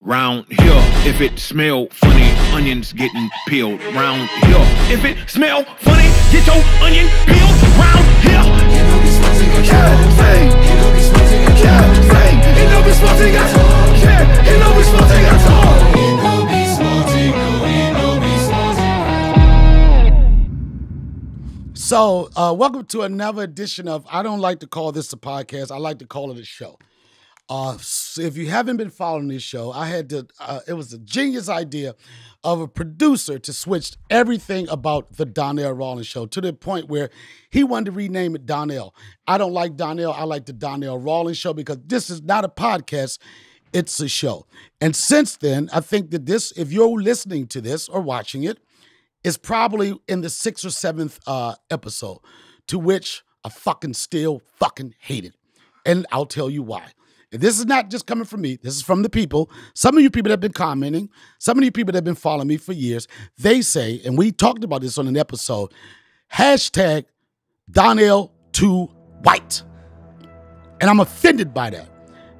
Round here, if it smell funny, onions getting peeled. Round here, if it smell funny, get your onion peeled. Round here, you know we smoking a cat. You know we smoking a cat. You know we smoking a cat. You know we smoking a cat. You know we smoking. You know we smoking. So, welcome to another edition of, I don't like to call this a podcast, I like to call it a show. So if you haven't been following this show, I had to, it was a genius idea of a producer to switch everything about the Donnell Rawlings show to the point where he wanted to rename it Donnell. I don't like Donnell, I like the Donnell Rawlings show because this is not a podcast, it's a show. And since then, I think that this, if you're listening to this or watching it, is probably in the 6th or 7th episode, to which I still hate it. And I'll tell you why. And this is not just coming from me. This is from the people. Some of you people that have been commenting, some of you people that have been following me for years, they say, and we talked about this on an episode, hashtag Donnell too white. And I'm offended by that.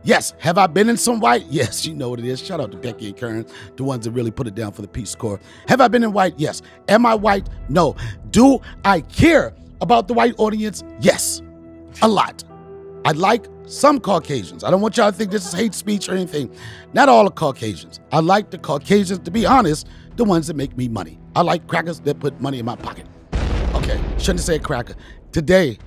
Yes, have I been in some white? Yes, you know what it is. Shout out to Becky and Karen, the ones that really put it down for the Peace Corps. Have I been in white? Yes. Am I white? No. Do I care about the white audience? Yes, a lot. I like some Caucasians. I don't want y'all to think this is hate speech or anything. Not all the Caucasians. I like the Caucasians, to be honest, the ones that make me money. I like crackers that put money in my pocket. Okay, shouldn't have said cracker. Today,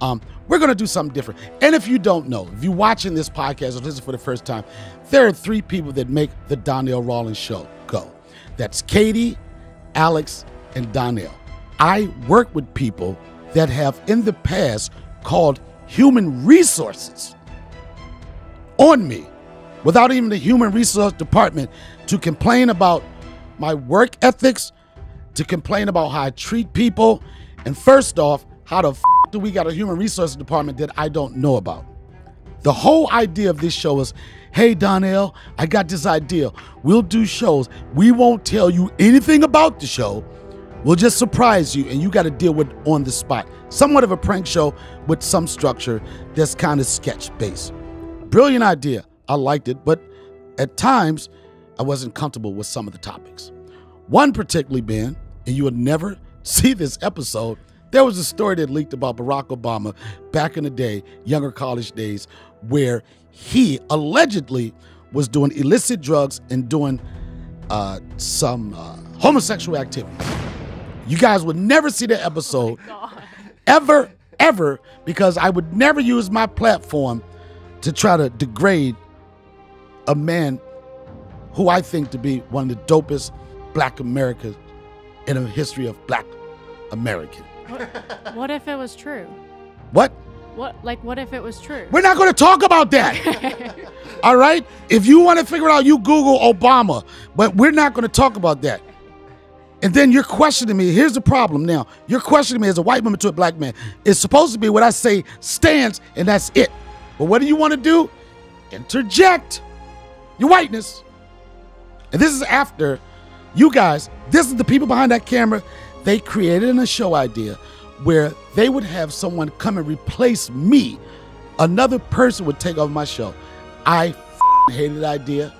we're going to do something different. And if you don't know, if you're watching this podcast or listening for the first time, there are 3 people that make the Donnell Rawlings show go. That's Katie, Alex, and Donnell. I work with people that have in the past called human resources on me without even the human resource department to complain about my work ethics, to complain about how I treat people, and first off, how the do we got a human resources department that I don't know about? The whole idea of this show is, hey, Donnell, I got this idea. We'll do shows. We won't tell you anything about the show. We'll just surprise you, and you got to deal with it on the spot. Somewhat of a prank show with some structure that's kind of sketch-based. Brilliant idea. I liked it, but at times, I wasn't comfortable with some of the topics. One particularly being, and you would never see this episode, there was a story that leaked about Barack Obama back in the day, younger college days, where he allegedly was doing illicit drugs and doing some homosexual activity. You guys would never see that episode, ever, because I would never use my platform to try to degrade a man who I think to be one of the dopest Black Americans in the history of Black American. What if it was true? What? What if it was true? We're not going to talk about that. All right? If you want to figure it out, you Google Obama, but we're not going to talk about that. And then you're questioning me. Here's the problem now. You're questioning me as a white woman to a black man. It's supposed to be what I say stands, and that's it. But what do you want to do? Interject your whiteness. And this is after you guys, this is the people behind that camera, they created a show idea where they would have someone come and replace me. Another person would take over my show. I hated the idea.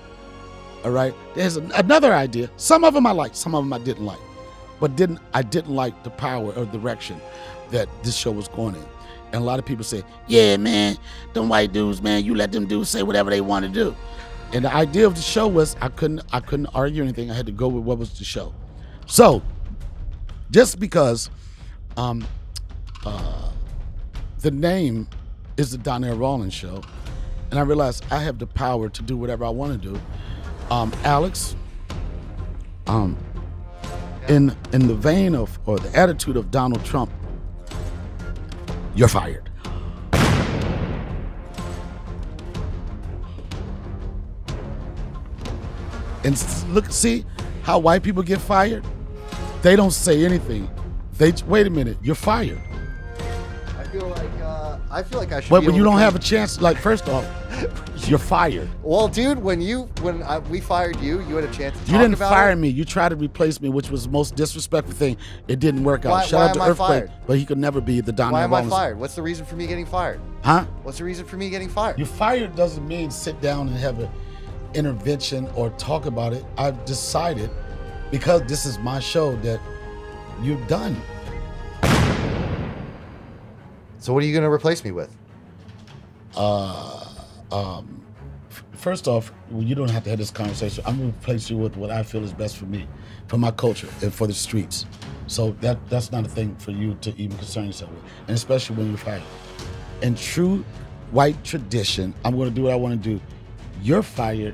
All right. There's another idea. Some of them I liked, some of them I didn't like. But I didn't like the power or direction that this show was going in. And a lot of people say, yeah, man, them white dudes, man, you let them dudes say whatever they want to do. And the idea of the show was I couldn't argue anything. I had to go with what was the show. So just because the name is the Donnell Rawlings show, and I realized I have the power to do whatever I want to do. Alex, in the vein of, or the attitude of Donald Trump, you're fired. And look, see how white people get fired? They don't say anything. Wait a minute, you're fired. I feel like I should. But when you don't have a chance, like, first off, you're fired. Well, dude, when we fired you, you had a chance to talk about it. You didn't fire me. You tried to replace me, which was the most disrespectful thing. It didn't work out. Shout out to Earthquake, but he could never be the Donnell Rawlings. Why am I fired? What's the reason for me getting fired? Huh? What's the reason for me getting fired? You're fired doesn't mean sit down and have intervention or talk about it. I've decided, because this is my show, that you're done. So what are you going to replace me with? First off, well, you don't have to have this conversation. I'm going to replace you with what I feel is best for me, for my culture, and for the streets. So that's not a thing for you to even concern yourself with, and especially when you're fighting. In true white tradition, I'm going to do what I want to do. You're fired,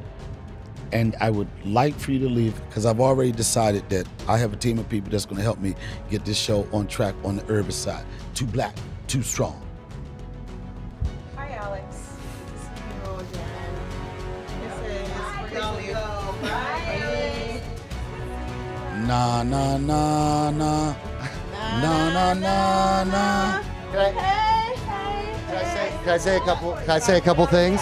and I would like for you to leave, because I've already decided that I have a team of people that's going to help me get this show on track on the urban side. Too black, too strong. Hi, Alex. This is you again. This is Donnell. Bye. Nah, nah, nah, nah. Nah, nah, nah, nah. Can I say a couple? Can I say a couple things?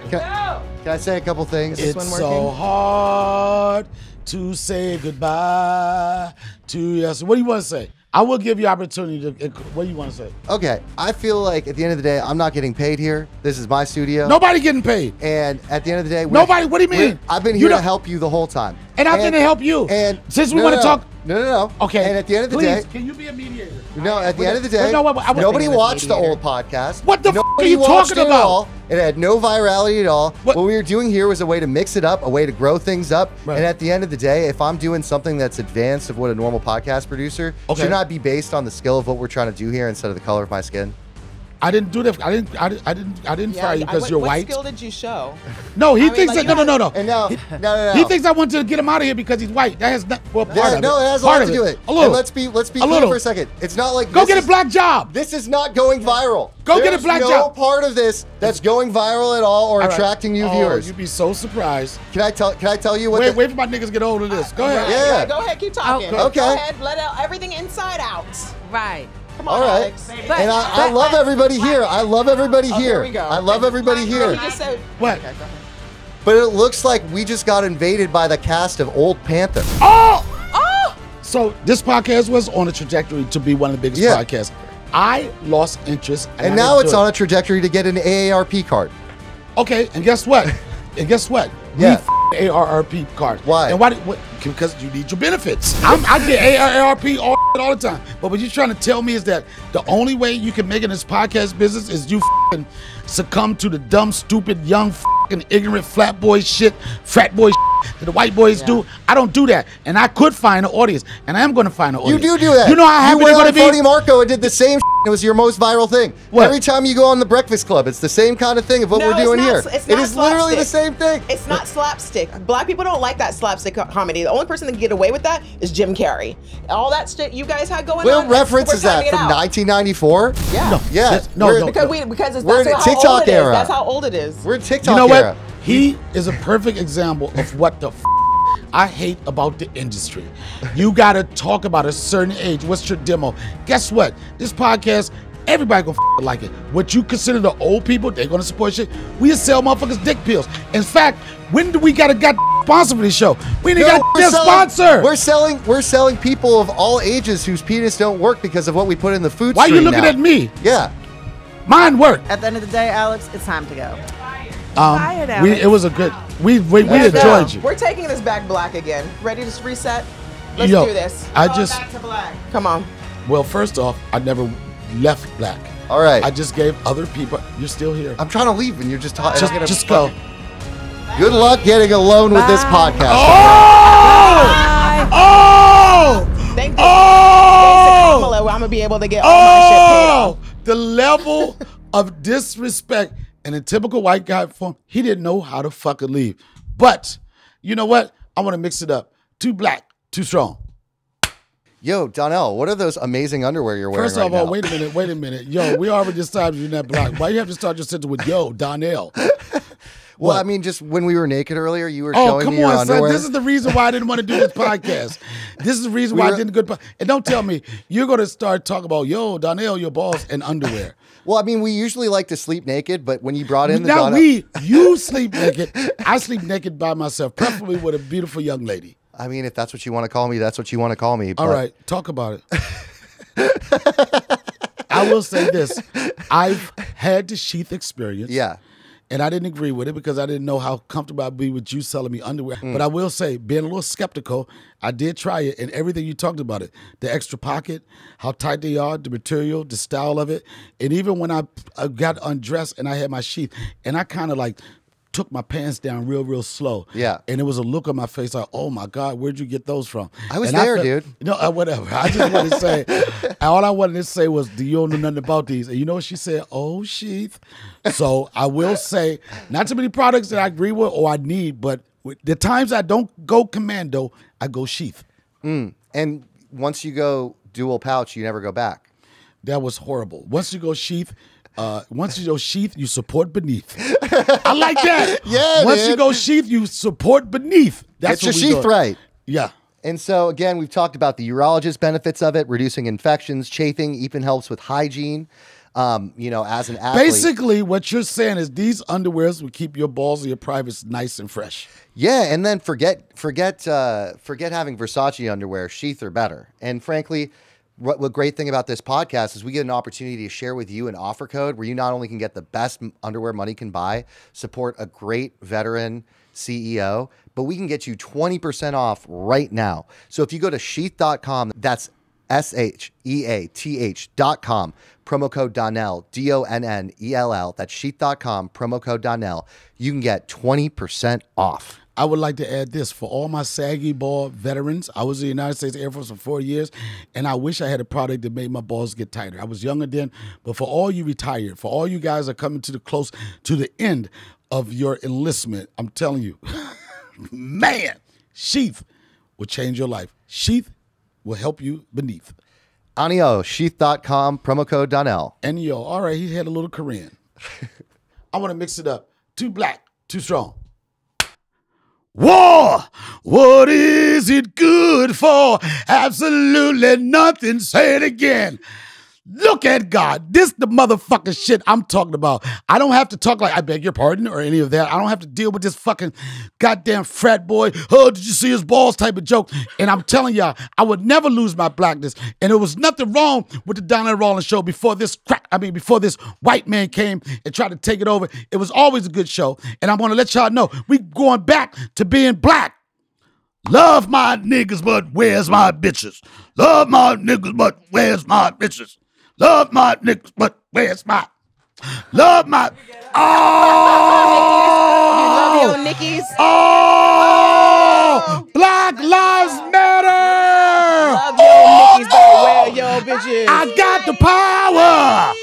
Can I say a couple things? It's so hard to say goodbye to yes. What do you want to say? I will give you opportunity to. What do you want to say? Okay, I feel like at the end of the day, I'm not getting paid here. This is my studio. Nobody getting paid. And at the end of the day, nobody. What do you mean? I've been here to help you the whole time. And I've been to help you. And since we want to talk. No. Okay. And at the end of the day, can you be a mediator? No, at the end of the day, nobody watched the old podcast. What the f are you talking about? It had no virality at all. What we were doing here was a way to mix it up, a way to grow things up. Right. And at the end of the day, if I'm doing something that's advanced of what a normal podcast producer should not be based on the skill of what we're trying to do here instead of the color of my skin. I didn't do that. I didn't fire you because you're white. What skill did you show? No, he thinks that. No. And no. He thinks I want to get him out of here because he's white. That has not. Well, part of it. No, it has a lot to do with it. A little. And let's be clear for a second. It's not like go get a black job. This is not going viral. Go get a black job. There's no part of this that's going viral at all or attracting new viewers. You'd be so surprised. Can I tell you what? Wait for my niggas to get hold of this. Go ahead. Yeah. Go ahead. Keep talking. Okay. Go ahead. Let out everything inside out. Right. Come on, all right. Alex. And I love everybody here. I love everybody here. Here we go. I love everybody here. What? Okay, go ahead. But it looks like we just got invaded by the cast of Old Panther. Oh! So this podcast was on a trajectory to be one of the biggest podcasts. I lost interest. And now it's on a trajectory to get an AARP card. Okay, and guess what? Yeah. We AARP card. Why? And why? Because you need your benefits. I get AARP all the time. But what you're trying to tell me is that the only way you can make it in this podcast business is you succumb to the dumb, stupid, young, ignorant frat boy shit that the white boys do. I don't do that. And I could find an audience. And I am going to find an audience. You do that. You know how happy they're going to be? Funny Marco and did the same It was your most viral thing. What? Every time you go on the Breakfast Club, it's the same kind of thing of what we're doing here. It is literally the same thing. It's not slapstick. Black people don't like that slapstick comedy. The only person that can get away with that is Jim Carrey. All that shit you guys had going on. What reference is that, from 1994? Yeah. No. Yeah. Because we're in the TikTok era. That's how old it is. We're in TikTok era. You know era. what? He is a perfect example of what the I hate about the industry. You got to talk about a certain age. What's your demo? Guess what? This podcast, everybody gonna like it. What you consider the old people, they're gonna support shit. We just sell motherfuckers dick pills. In fact, when do we got sponsor for this show? We ain't got a sponsor. We're selling people of all ages whose penis don't work because of what we put in the food stream. Why are you looking at me? Yeah. Mine worked. At the end of the day, Alex, it's time to go. It was a good. We enjoyed you. We're taking this back black again. Ready to reset? Let's do this. Back to black. Come on. Well, first off, I never left black. All right. I just gave other people. You're still here. I'm trying to leave, and you're just talking. Just go. Good luck getting alone with this podcast. Thank you. Kamala, I'm gonna be able to get all my shit paid off. The level of disrespect. And in typical white guy form, he didn't know how to fucking leave. But you know what? I want to mix it up. Too black, too strong. Yo, Donnell, what are those amazing underwear you're wearing? First of all, wait a minute. Yo, we already decided you're not black. Why you have to start your sentence with yo, Donnell? Well, I mean, just when we were naked earlier, you were showing me your underwear. Son. This is the reason why I didn't want to do this podcast. This is the reason why I didn't good. And don't tell me you're going to start talking about yo, Donnell, your balls and underwear. Well, I mean, we usually like to sleep naked, but when you brought in the you sleep naked. I sleep naked by myself, preferably with a beautiful young lady. I mean, if that's what you want to call me, that's what you want to call me. All right, talk about it. I will say this. I've had the sheath experience. Yeah. And I didn't agree with it because I didn't know how comfortable I'd be with you selling me underwear. But I will say, being a little skeptical, I did try it, and everything you talked about it. The extra pocket, how tight they are, the material, the style of it. And even when I got undressed and I had my sheath, and I kind of like took my pants down real slow. Yeah. And it was a look on my face like, oh my God, where'd you get those from? I was there, dude. No, whatever. I just wanted to say, all I wanted to say was, do you don't know nothing about these? And you know what she said? Oh, sheath. So I will say, not too many products that I agree with or I need, but the times I don't go commando, I go sheath. And once you go dual pouch, you never go back. That was horrible. Once you go sheath, you support beneath. I like that. Yeah, Once dude. you go sheath, you support beneath. That's Get your what we sheath do. right. Yeah. And so, again, we've talked about the urologist benefits of it, reducing infections, chafing, even helps with hygiene. As an athlete. Basically, what you're saying is these underwears will keep your balls and your privates nice and fresh. Yeah, and then forget having Versace underwear. Sheath are better. And frankly, what great thing about this podcast is we get an opportunity to share with you an offer code where you not only can get the best underwear money can buy, support a great veteran CEO, but we can get you 20% off right now. So if you go to sheath.com, that's SHEATH.com, promo code Donnell, DONNELL, that's sheath.com, promo code Donnell, you can get 20% off. I would like to add this for all my saggy ball veterans. I was in the United States Air Force for 4 years, and I wish I had a product that made my balls get tighter. I was younger then, but for all you retired, for all you guys that are coming to the end of your enlistment, I'm telling you, man, sheath will change your life. Sheath will help you beneath. Anio, sheath.com, promo code Donnell. And yo, all right, he had a little Korean. I want to mix it up. Too black, too strong. War, what is it good for? Absolutely nothing. Say it again. Look at God. This the motherfucking shit I'm talking about. I don't have to talk like, I beg your pardon, or any of that. I don't have to deal with this fucking goddamn frat boy, oh, did you see his balls type of joke. And I'm telling y'all, I would never lose my blackness. And there was nothing wrong with the Donnell Rawlings show before this white man came and tried to take it over. It was always a good show. And I want to let y'all know, we going back to being black. Love my niggas, but where's my bitches? Love my niggas, but where's my bitches? Love my niggas, but where's my? Love my. Oh! You love your Nickies. Oh! Black Lives Matter! Love your Nickies, but where your bitches? I got the power!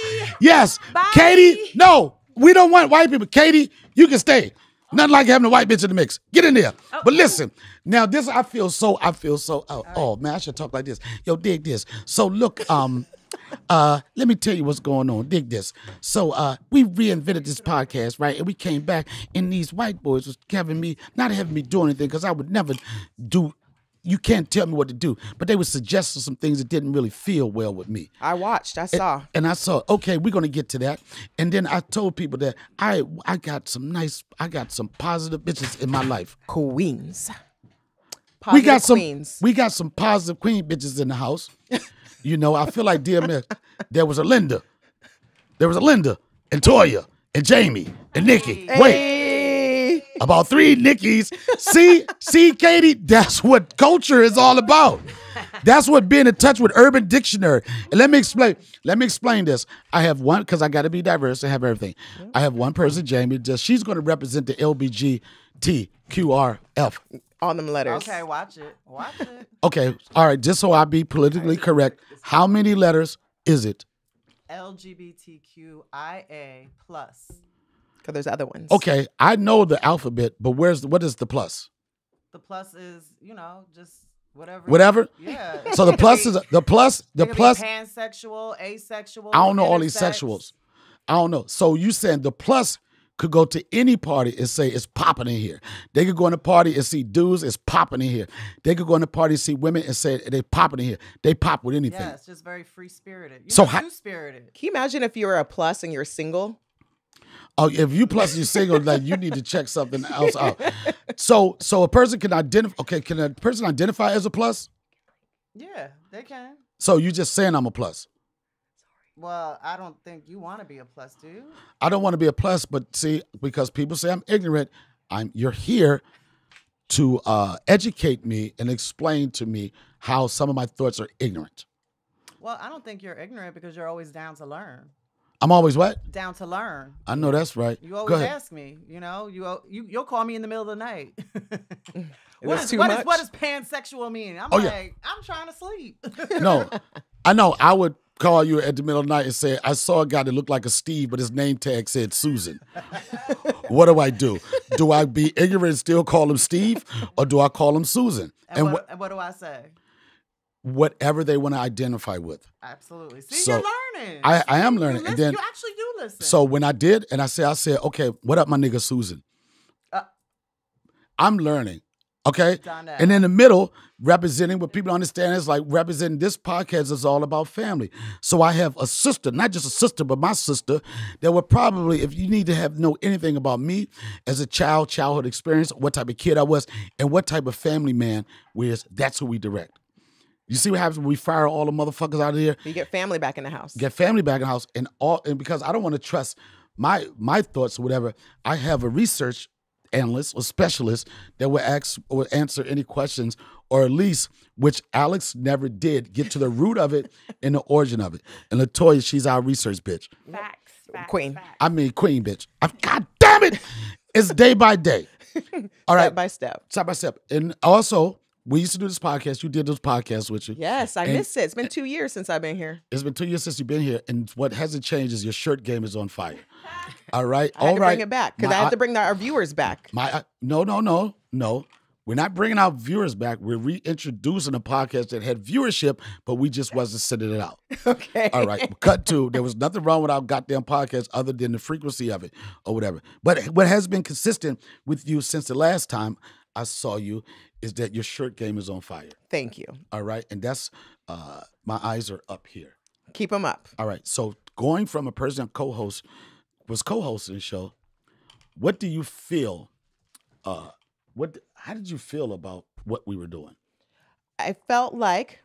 Yes. Bye. Katie, no, we don't want white people. Katie, you can stay. Nothing like having a white bitch in the mix. Get in there. Oh. But listen, now this, I feel so, oh man, I should talk like this. Yo, dig this. So look, let me tell you what's going on. Dig this. So we reinvented this podcast, right? And we came back, and these white boys was not having me do anything, because I would never do. You can't tell me what to do, but they would suggest some things that didn't really feel well with me. I watched. I saw. And I saw, okay, we're gonna get to that. And then I told people that I got some positive bitches in my life. Queens. We got Queens. some positive queen bitches in the house. You know, I feel like DMX. There was a Linda and Toya and Jamie and Nikki. Wait. About 3 Nickies. See, Katie, that's what culture is all about. That's what being in touch with Urban Dictionary. And let me explain this. I have one, because I got to be diverse and have everything. I have one person, Jamie. She's going to represent the LBGTQRF. On them letters. Okay, watch it. Okay, all right, just so I be politically correct, how many letters is it? LGBTQIA+. Because there's other ones. Okay, I know the alphabet, but what is the plus? The plus is, just whatever. Whatever? Yeah. So the plus is the plus. It could be pansexual, asexual. I don't know all these intersex. sexuals. I don't know. So you saying the plus could go to any party and say it's popping in here. They could go in a party and see dudes, it's popping in here. They could go in a party and see women and say they popping in here. They pop with anything. Yeah, it's just very free spirited. So two-spirited. Can you imagine if you were a plus and you're single? Oh, if you plus you're single, like you need to check something else out. So a person can identify. Okay, can a person identify as a plus? Yeah, they can. So you just saying I'm a plus. Well, I don't think you want to be a plus, do you? I don't want to be a plus, but see, because people say I'm ignorant, you're here to educate me and explain to me how some of my thoughts are ignorant. Well, I don't think you're ignorant because you're always down to learn. I'm always what? Down to learn. I know that's right. You Go always ahead. ask me. You know, you'll call me in the middle of the night. What What too much? does pansexual mean? I'm Oh, like, yeah. I'm trying to sleep. No, I know. I would call you at the middle of the night and say, I saw a guy that looked like a Steve, but his name tag said Susan. What do I do? Do I be ignorant and still call him Steve, or do I call him Susan? And what do I say? Whatever they want to identify with. Absolutely. See, So, you're learning. I am learning. You, And listen, then, you actually do listen. so when I did, and I said, okay, what up, my nigga Susan? Uh, I'm learning. Okay? Donnell. And in the middle, representing what people understand is like representing this podcast is all about family. So I have a sister, not just a sister, but my sister, that would probably, if you need to know anything about me as a childhood experience, what type of kid I was, and what type of family man was, that's who we direct. You see what happens when we fire all the motherfuckers out of here? You get family back in the house. Get family back in the house, and because I don't want to trust my thoughts or whatever, I have a research analyst or specialist that will answer any questions, or at least, which Alex never did, get to the root of it and the origin of it. And LaToya, she's our research bitch. Facts. Queen. Facts. I mean, queen bitch. God damn it! It's day by day. All right, Step by step. step by step. And also, we used to do this podcast. You did this podcast with you. Yes, I And- miss it. It's been 2 years since I've been here. It's been 2 years since you've been here, and what hasn't changed is your shirt game is on fire. All right, I had to bring it back because I have to bring our viewers back. No. We're not bringing our viewers back. We're reintroducing a podcast that had viewership, but we just wasn't sending it out. Okay. All right. Cut to, there was nothing wrong with our goddamn podcast other than the frequency of it or whatever. But what has been consistent with you since the last time I saw you is that your shirt game is on fire. Thank you. All right. And that's, my eyes are up here. Keep them up. All right. So going from a person that was co-hosting the show, what do you feel, how did you feel about what we were doing? I felt like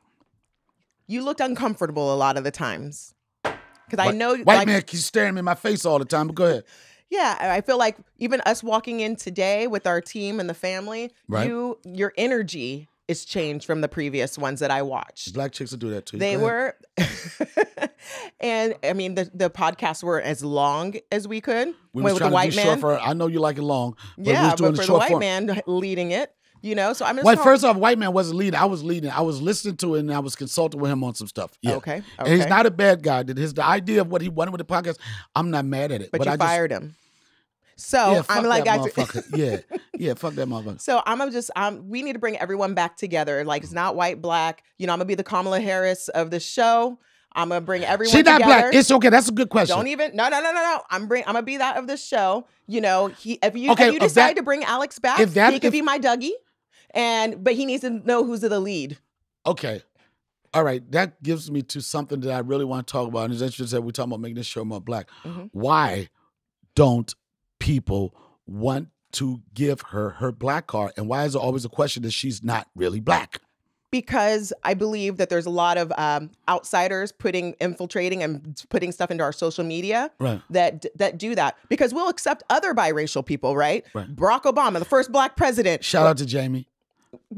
you looked uncomfortable a lot of the times. Because I know White man keeps staring me in my face all the time, but go ahead. Yeah, I feel like even us walking in today with our team and the family, Right. your energy is changed from the previous ones that I watched. Black chicks will do that too. They Go ahead. were, and I mean the podcasts weren't as long as we could. We was with the trying to white do man. short for. I know you like it long, but we Yeah, was doing but the for the short white form. man leading it, so I'm just Well, first off, white man wasn't leading. I was leading. I was listening to it, and I was consulting with him on some stuff. Yeah. Okay, And he's okay. not a bad guy. The idea of what he wanted with the podcast, I'm not mad at it. but I you just, fired him. So Yeah, fuck I'm like, that motherfucker. Yeah, fuck that motherfucker. So we need to bring everyone back together. Like it's not white, black. I'm gonna be the Kamala Harris of the show. I'm gonna bring everyone She's not together. black. It's okay. That's a good question. Don't even no. I'm gonna be that of the show. If you Okay, decide to bring Alex back, he could if- be my Dougie. But he needs to know who's the lead. Okay. All right. That gives me to something that I really want to talk about. And it's interesting that we're talking about making this show more black. Mhm. Why don't people want to give her black card? And why is it always a question that she's not really black? Because I believe that there's a lot of outsiders infiltrating and putting stuff into our social media Right. that do that. Because we'll accept other biracial people, right? Right. Barack Obama, the first black president. Shout out to Jamie.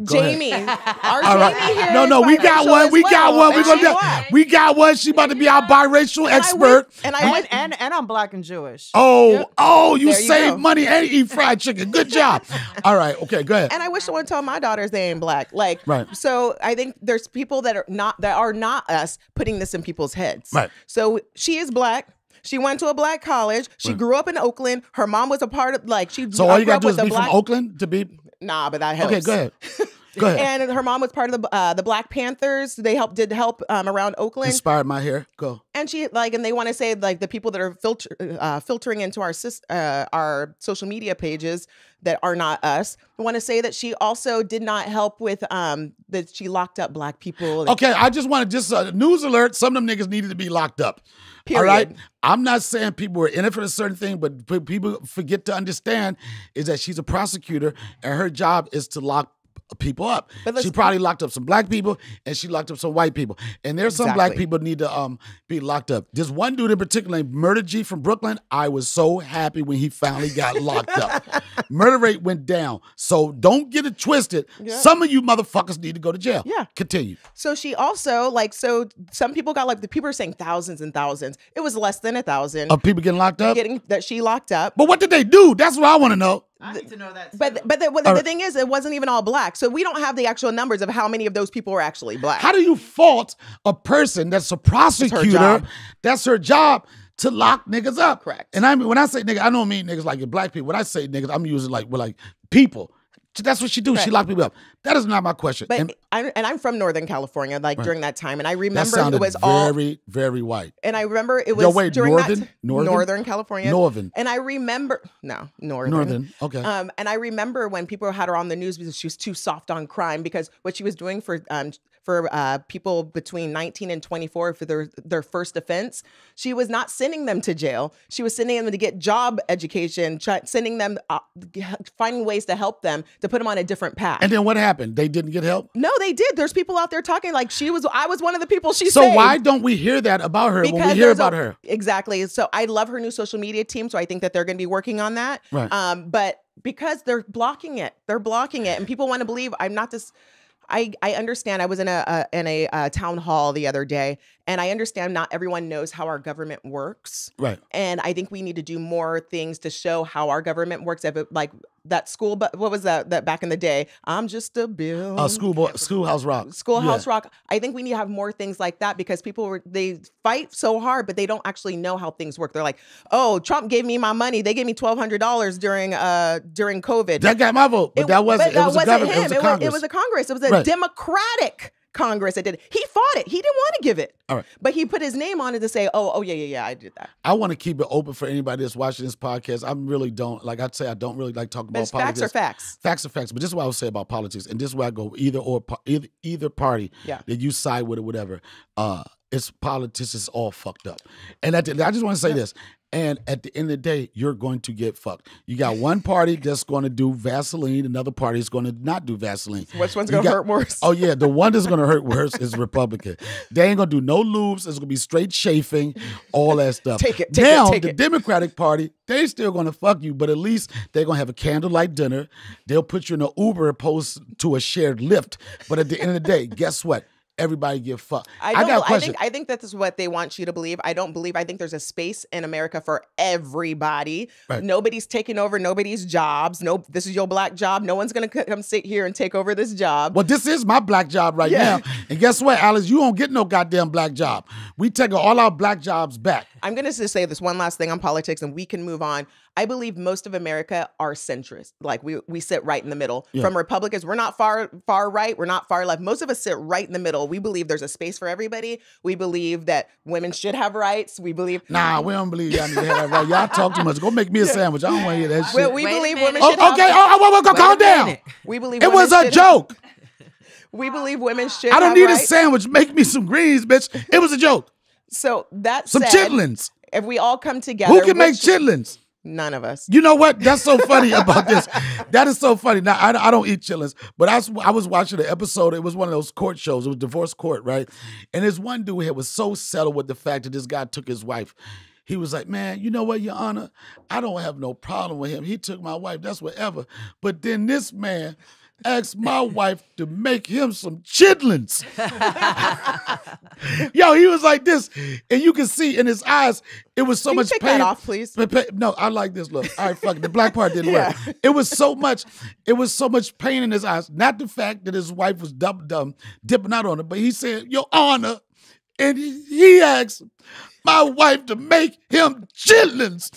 Go ahead. Jamie, our All right. Jamie here No, is we got biracial one. as We got well, one. We're and gonna she's do. black. We got one. She about to be our biracial expert. And I'm black and Jewish. Oh, you There you save go. money and eat fried chicken. Good job. All right. Okay, go ahead. And I wish someone told my daughters they ain't black. Right. So I think there's people that are not us putting this in people's heads. Right. So she is black. She went to a black college. She grew up in Oakland. Her mom was a part of So all you grew gotta up do is with be a black. from Oakland to be. Nah, but that helps. Okay, go ahead. Go ahead. And her mom was part of the Black Panthers. They did help around Oakland. Inspired my hair. Go. And she and they want to say the people that are filtering into our social media pages that are not us want to say that she also did not help with that she locked up black people. Okay, I just want to news alert. Some of them niggas needed to be locked up. Period. All right. I'm not saying people were in it for a certain thing, but people forget to understand is that she's a prosecutor and her job is to lock people up. But She probably locked up some black people and she locked up some white people. And there's some black people need to be locked up. There's one dude in particular named Murder G from Brooklyn. I was so happy when he finally got locked up. Murder rate went down. So don't get it twisted. Yeah. Some of you motherfuckers need to go to jail. Yeah. Continue. So she also so some people got the people are saying thousands and thousands. It was less than 1,000 of people getting locked up. That she locked up. But what did they do? That's what I want to know. I need to know that. But the thing is, it wasn't even all black. So we don't have the actual numbers of how many of those people were actually black. How do you fault a person that's a prosecutor? That's her job to lock niggas up. Correct. And when I say nigga, I don't mean niggas like black people. When I say niggas, I'm using like people. That's what she do. She locked people up. That is not my question. But I'm from Northern California, during that time, and I remember it was very, very white. And I remember it was during Northern California. Northern. And I remember Northern. Okay. And I remember when people had her on the news because she was too soft on crime, because what she was doing for people between 19 and 24 for their first offense, she was not sending them to jail. She was sending them to get job education, sending them, finding ways to help them, to put them on a different path. And then what happened? They didn't get help? No, they did. There's people out there talking like I was one of the people she saved. So why don't we hear that about her when we hear about her? Exactly. So I love her new social media team. So I think that they're going to be working on that. Right. But because they're blocking it, and people want to believe I'm not this. I understand. I was in a town hall the other day, and I understand not everyone knows how our government works. Right. And I think we need to do more things to show how our government works. Like that school, but what was that back in the day? I'm just a bill. Schoolhouse Rock. Schoolhouse Rock. I think we need to have more things like that, because they fight so hard, but they don't actually know how things work. They're like, oh, Trump gave me my money. They gave me $1,200 during COVID. That got my vote, but it was a government. It was a Congress. It was a Democratic Congress that did it. He fought it. He didn't want to give it. All right. But he put his name on it to say, oh, yeah, I did that. I want to keep it open for anybody that's watching this podcast. I really don't, like I'd say, I don't really like talking about politics. Facts are facts. Facts are facts. But this is what I would say about politics. And this is where I go, either party that you side with or whatever. It's politics is all fucked up. And I just want to say this. And at the end of the day, you're going to get fucked. You got one party that's going to do Vaseline, another party is going to not do Vaseline. Which one's going to hurt worse? Oh, yeah. The one that's going to hurt worse is Republican. They ain't going to do no lubes. It's going to be straight chafing, all that stuff. The Democratic Party, they still going to fuck you, but at least they're going to have a candlelight dinner. They'll put you in an Uber opposed to a shared lift. But at the end of the day, guess what? Everybody get fucked. I got a question. I think that is what they want you to believe. I think there's a space in America for everybody. Right. Nobody's taking over nobody's jobs. No, this is your black job. No one's going to come sit here and take over this job. Well, this is my black job right now. And guess what, Alice? You don't get no goddamn black job. We take all our black jobs back. I'm going to just say this one last thing on politics, and we can move on. I believe most of America are centrist. Like we sit right in the middle. Yeah. From Republicans, we're not far right. We're not far left. Most of us sit right in the middle. We believe there's a space for everybody. We believe that women should have rights. We believe. Nah, we don't believe y'all need to have rights. Y'all talk too much. Go make me a sandwich. I don't want to hear that shit. We believe women should have. Okay, calm down. We believe it was a joke. We believe women should. I don't have need rights. A sandwich. Make me some greens, bitch. It was a joke. So that's some chitlins. If we all come together, who can make chitlins? None of us. You know what? That's so funny about this. That is so funny. Now, I don't eat chitlins, but I was watching an episode. It was one of those court shows. It was divorce court, right? And this one dude here was so settled with the fact that this guy took his wife. He was like, man, you know what, Your Honor? I don't have no problem with him. He took my wife. That's whatever. But then this man asked my wife to make him some chitlins. Yo, he was like this. And you can see in his eyes, it was so much pain. Take that off, please. No, I like this look. All right, fuck it. The black part didn't work. It was so much pain in his eyes. Not the fact that his wife was dipping out on him, but he said, Your Honor. And he asked my wife to make him chitlins.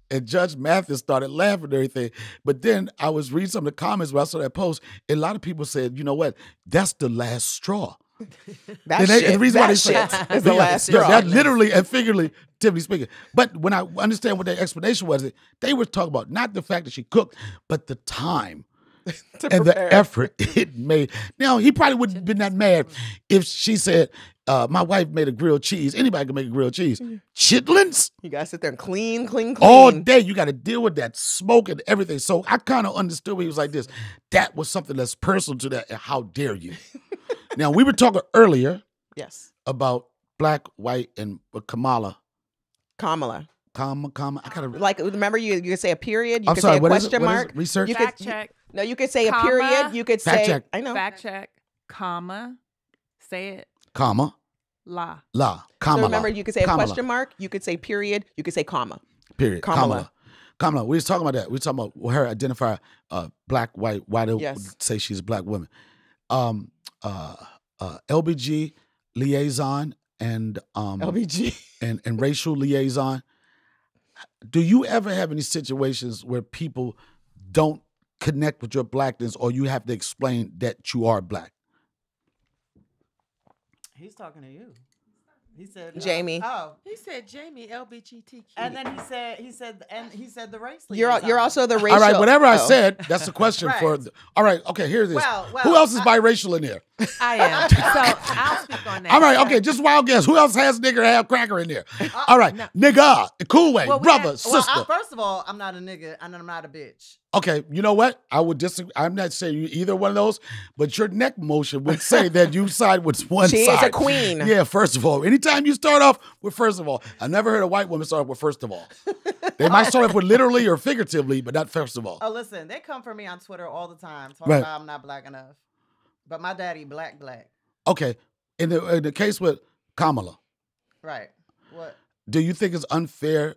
And Judge Mathis started laughing and everything. But then I was reading some of the comments where I saw that post. And a lot of people said, you know what? That's the last straw. The reason why they said is the last straw. That literally and figuratively speaking. But when I understand what their explanation was, they were talking about not the fact that she cooked, but the time and the effort it made. Now, he probably wouldn't have been that mad if she said, my wife made a grilled cheese. Anybody can make a grilled cheese. Chitlins? You got to sit there and clean. All day. You got to deal with that smoke and everything. So I kind of understood when he was like this. That was something that's personal to that. And how dare you? Now, we were talking earlier about black, white, and Kamala. Kamala. I gotta like. Remember, you could say a period. You I'm could sorry, say a question mark. Research. Fact check. No, you could say Comma. a period. You could Fact say. check. I know. Fact check. Comma. Say it. Comma. La. Kamala. So remember, you could say a Kamala. question mark. You could say period. You could say comma. Period. Kamala. Kamala. We was talking about that. We were talking about her identify black, white. Why they would say she's a black woman. LBG liaison and LBG and racial liaison. Do you ever have any situations where people don't connect with your blackness, or you have to explain that you are black? He's talking to you. He said Jamie. He said Jamie LBGTQ. And then he said the race. You're also the racial. All right, whatever I said, that's the question for. All right, okay, here's this. Well, who else is biracial in there? I am. So I'll speak on that. All right, okay, just wild guess. Who else has nigger have cracker in there? All right, nigga, the cool way, brother, sister. First of all, I'm not a nigga and I'm not a bitch. Okay, you know what? I would disagree. I'm not saying you either one of those, but your neck motion would say that you side with one side. She is a queen. Yeah, first of all. Anytime you start off with first of all, I never heard a white woman start off with first of all. They might start off with literally or figuratively, but not first of all. Oh, listen, they come for me on Twitter all the time, talking about I'm not black enough. But my daddy black. Okay, in the case with Kamala. Right. What? Do you think it's unfair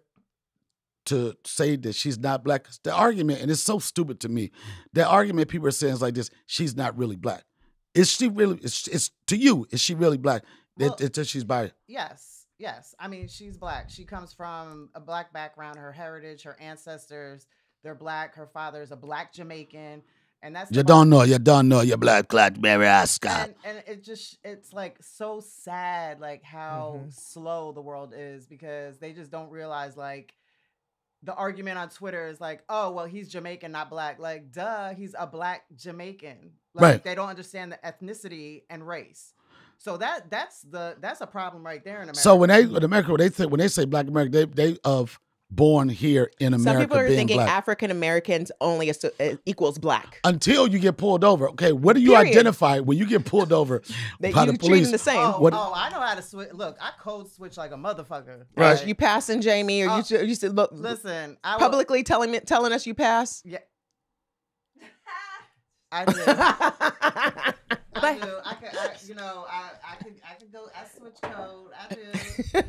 to say that she's not black? The argument, and it's so stupid to me, the argument people are saying is like this: she's not really black. Is she really? It's to you. Is she really black? Well, until she's by. Yes. I mean, she's black. She comes from a black background. Her heritage, her ancestors, they're black. Her father is a black Jamaican, and that's You don't know. You're black, Mary Ascot. And it's like so sad, like how slow the world is, because they just don't realize, like, the argument on Twitter is like, oh, well, he's Jamaican, not black. Like, duh, he's a black Jamaican. Like, right. They don't understand the ethnicity and race. So that's a problem right there in America. So when they say black America, they of born here in America. Some people are being thinking black. African Americans only equals black. Until you get pulled over. Okay, what do you identify when you get pulled over by the police? The same. I know how to switch. Look, I code switch like a motherfucker. Right. You passing Jamie, or you should look. Listen, publicly telling us you pass. Yeah. I do. I do. I could go. I switch code. I do.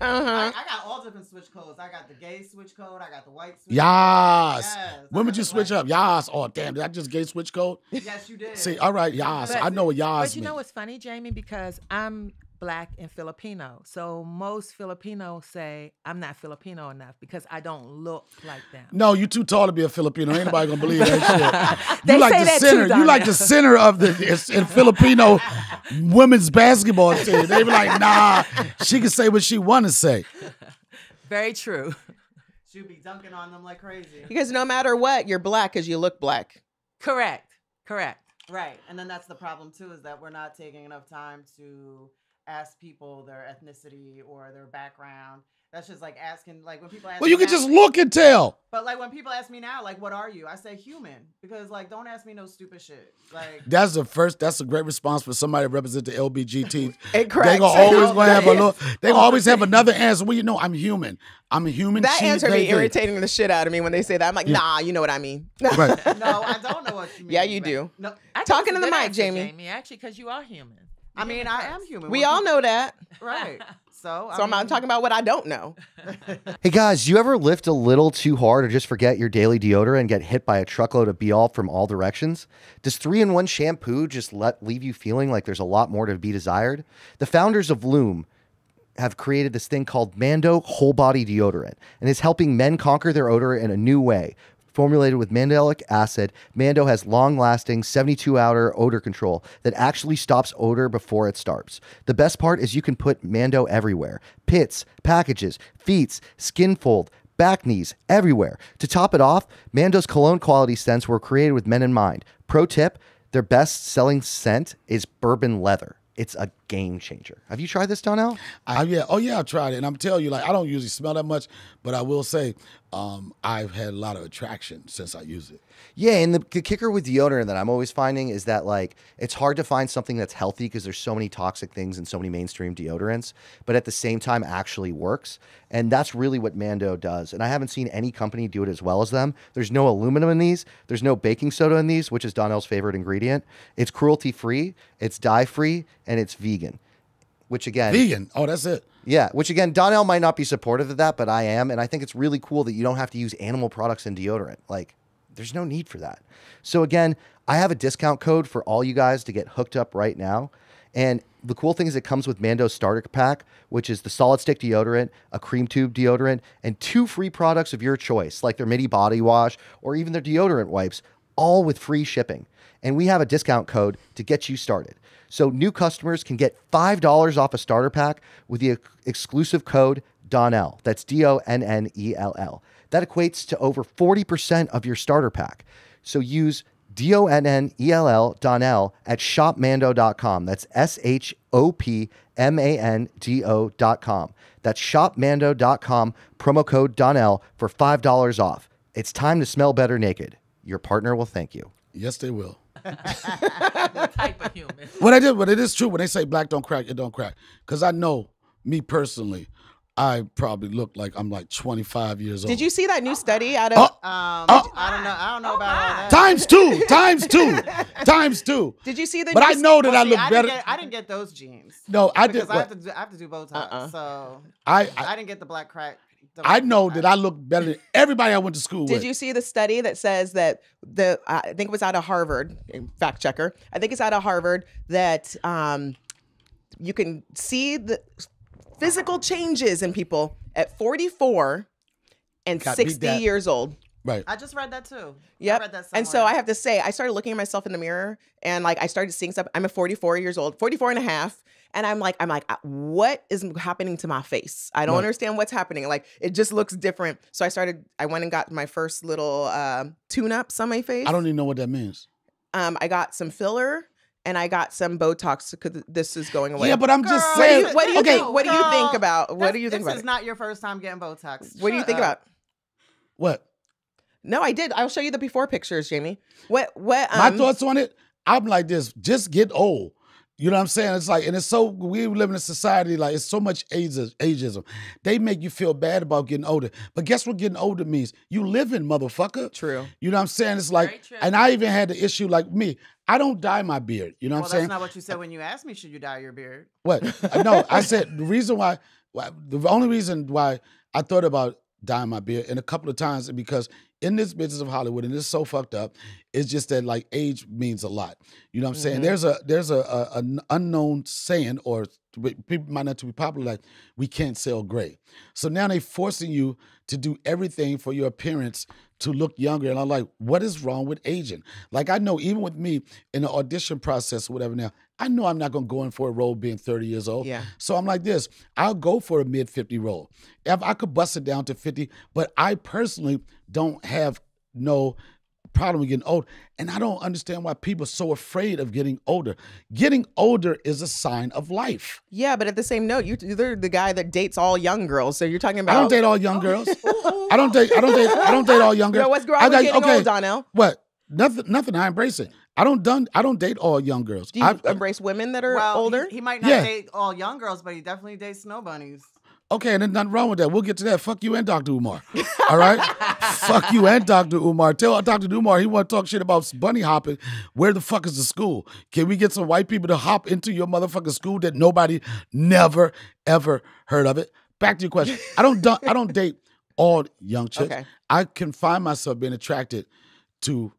I got all different switch codes. I got the gay switch code. I got the white switch code. Yes. When would you switch up? Yes. Oh, damn. Did I just gay switch code? Yes, you did. See, all right. Yes. I know what yes But you know what's funny, Jamie? Because I'm black and Filipino. So most Filipinos say I'm not Filipino enough because I don't look like them. No, you too tall to be a Filipino. Ain't nobody gonna believe that shit. They You like say the that center. too, You like Donnell. the center of the in Filipino women's basketball team. They be like, nah, she can say what she want to say. Very true. She'll be dunking on them like crazy. Because no matter what, you're black because you look black. Correct. Right. And then that's the problem too, is that we're not taking enough time to ask people their ethnicity or their background. That's just like asking, like when people ask. Well, you can just look and tell. But like when people ask me now, like, what are you? I say human, because like don't ask me no stupid shit. Like that's a great response for somebody to represent the LBGT. It cracks. They gonna always gonna have a little. They gonna always have another answer. Well, you know, I'm human. I'm a human. That answer be irritating the shit out of me when they say that. I'm like, nah, you know what I mean. Right. No, I don't know what you mean. Yeah, you do. No, Talking to the mic, Jamie. Actually, because you are human. I mean, I am human. We all know that. Right. So I'm not talking about what I don't know. Hey guys, you ever lift a little too hard or just forget your daily deodorant and get hit by a truckload of be-all from all directions? Does 3-in-1 shampoo just leave you feeling like there's a lot more to be desired? The founders of Loom have created this thing called Mando Whole Body Deodorant, and is helping men conquer their odor in a new way. Formulated with mandelic acid, Mando has long-lasting 72-hour odor control that actually stops odor before it starts. The best part is you can put Mando everywhere. Pits, packages, feet, skin fold, back knees, everywhere. To top it off, Mando's cologne quality scents were created with men in mind. Pro tip, their best-selling scent is bourbon leather. It's a game changer. Have you tried this, Donnell? Yeah. Oh, yeah, I tried it. And I'm telling you, like, I don't usually smell that much, but I will say I've had a lot of attraction since I use it. Yeah, and the kicker with deodorant that I'm always finding is that, like, it's hard to find something that's healthy because there's so many toxic things in so many mainstream deodorants, but at the same time actually works. And that's really what Mando does. And I haven't seen any company do it as well as them. There's no aluminum in these. There's no baking soda in these, which is Donnell's favorite ingredient. It's cruelty-free, it's dye-free, and it's vegan. Which again... Vegan? Oh, that's it. Yeah, which again, Donnell might not be supportive of that, but I am. And I think it's really cool that you don't have to use animal products in deodorant. Like, there's no need for that. So again, I have a discount code for all you guys to get hooked up right now. And the cool thing is it comes with Mando's starter pack, which is the solid stick deodorant, a cream tube deodorant, and 2 free products of your choice, like their midi body wash or even their deodorant wipes, all with free shipping. And we have a discount code to get you started. So new customers can get $5 off a starter pack with the exclusive code Donnell. That's Donnell. That equates to over 40% of your starter pack. So use Donnell, Donnell, at shopmando.com. That's shopmando.com. That's shopmando.com, promo code Donnell for $5 off. It's time to smell better naked. Your partner will thank you. Yes, they will. The type of human. But it is true when they say black don't crack, it don't crack. Because I know, me personally, I probably look like I'm like 25 years old. Did you see that new study out of? I don't know about all that. Times two. Did you see the? But I know that I look I better. I didn't get those genes. No, I did. Because I have to do Botox. So I didn't get the black crack. I know that I look better than everybody I went to school with. Did you see the study that says that I think it was out of Harvard, fact checker. I think it's out of Harvard that you can see the physical changes in people at 44 and 60 years old. Right. I just read that too. Yep. I read that and so I have to say, I started looking at myself in the mirror and like I started seeing stuff. I'm a 44 years old, 44 and a half. And I'm like, what is happening to my face? I don't understand what's happening. Like, it just looks different. So I went and got my first little tune-ups on my face. I don't even know what that means. I got some filler and I got some Botox because this is going away. Yeah, but I'm just saying. What do you think? What do you think about? What do you think about? This is not your first time getting Botox. What do you think about? What? No, I did. I'll show you the before pictures, Jamie. What? My thoughts on it? I'm like this. Just get old. You know what I'm saying? It's like, and it's so, we live in a society, like, it's so much ageism. They make you feel bad about getting older. But guess what getting older means? You living, motherfucker. True. You know what I'm saying? It's like, and I even had the issue, like me, I don't dye my beard. You know what I'm saying? That's not what you said when you asked me, should you dye your beard? What? No, I said the only reason why I thought about dyeing my beard, and a couple of times, is because in this business of Hollywood, and it's so fucked up, it's just that like age means a lot. You know what I'm saying? There's an unknown saying, or people might not to be popular, like, we can't sell gray. So now they forcing you to do everything for your appearance to look younger. And I'm like, what is wrong with aging? Like, I know even with me in the audition process or whatever now, I know I'm not going to go in for a role being 30 years old. Yeah. So I'm like this, I'll go for a mid-50 role. If I could bust it down to 50, but I personally don't have no problem with getting old. And I don't understand why people are so afraid of getting older. Getting older is a sign of life. Yeah, but at the same note, you're the guy that dates all young girls. So you're talking about I don't date all young girls. I don't date all young girls. Yo, what's wrong with getting old, Donnell? What? Nothing. I embrace it. I don't date all young girls. Do you embrace women that are older? He might not date all young girls, but he definitely dates snow bunnies. Okay, and there's nothing wrong with that. We'll get to that. Fuck you and Dr. Umar. All right? Fuck you and Dr. Umar. Tell Dr. Umar he want to talk shit about bunny hopping. Where the fuck is the school? Can we get some white people to hop into your motherfucking school that nobody never, ever heard of it? Back to your question. I don't date all young chicks. Okay. I can find myself being attracted to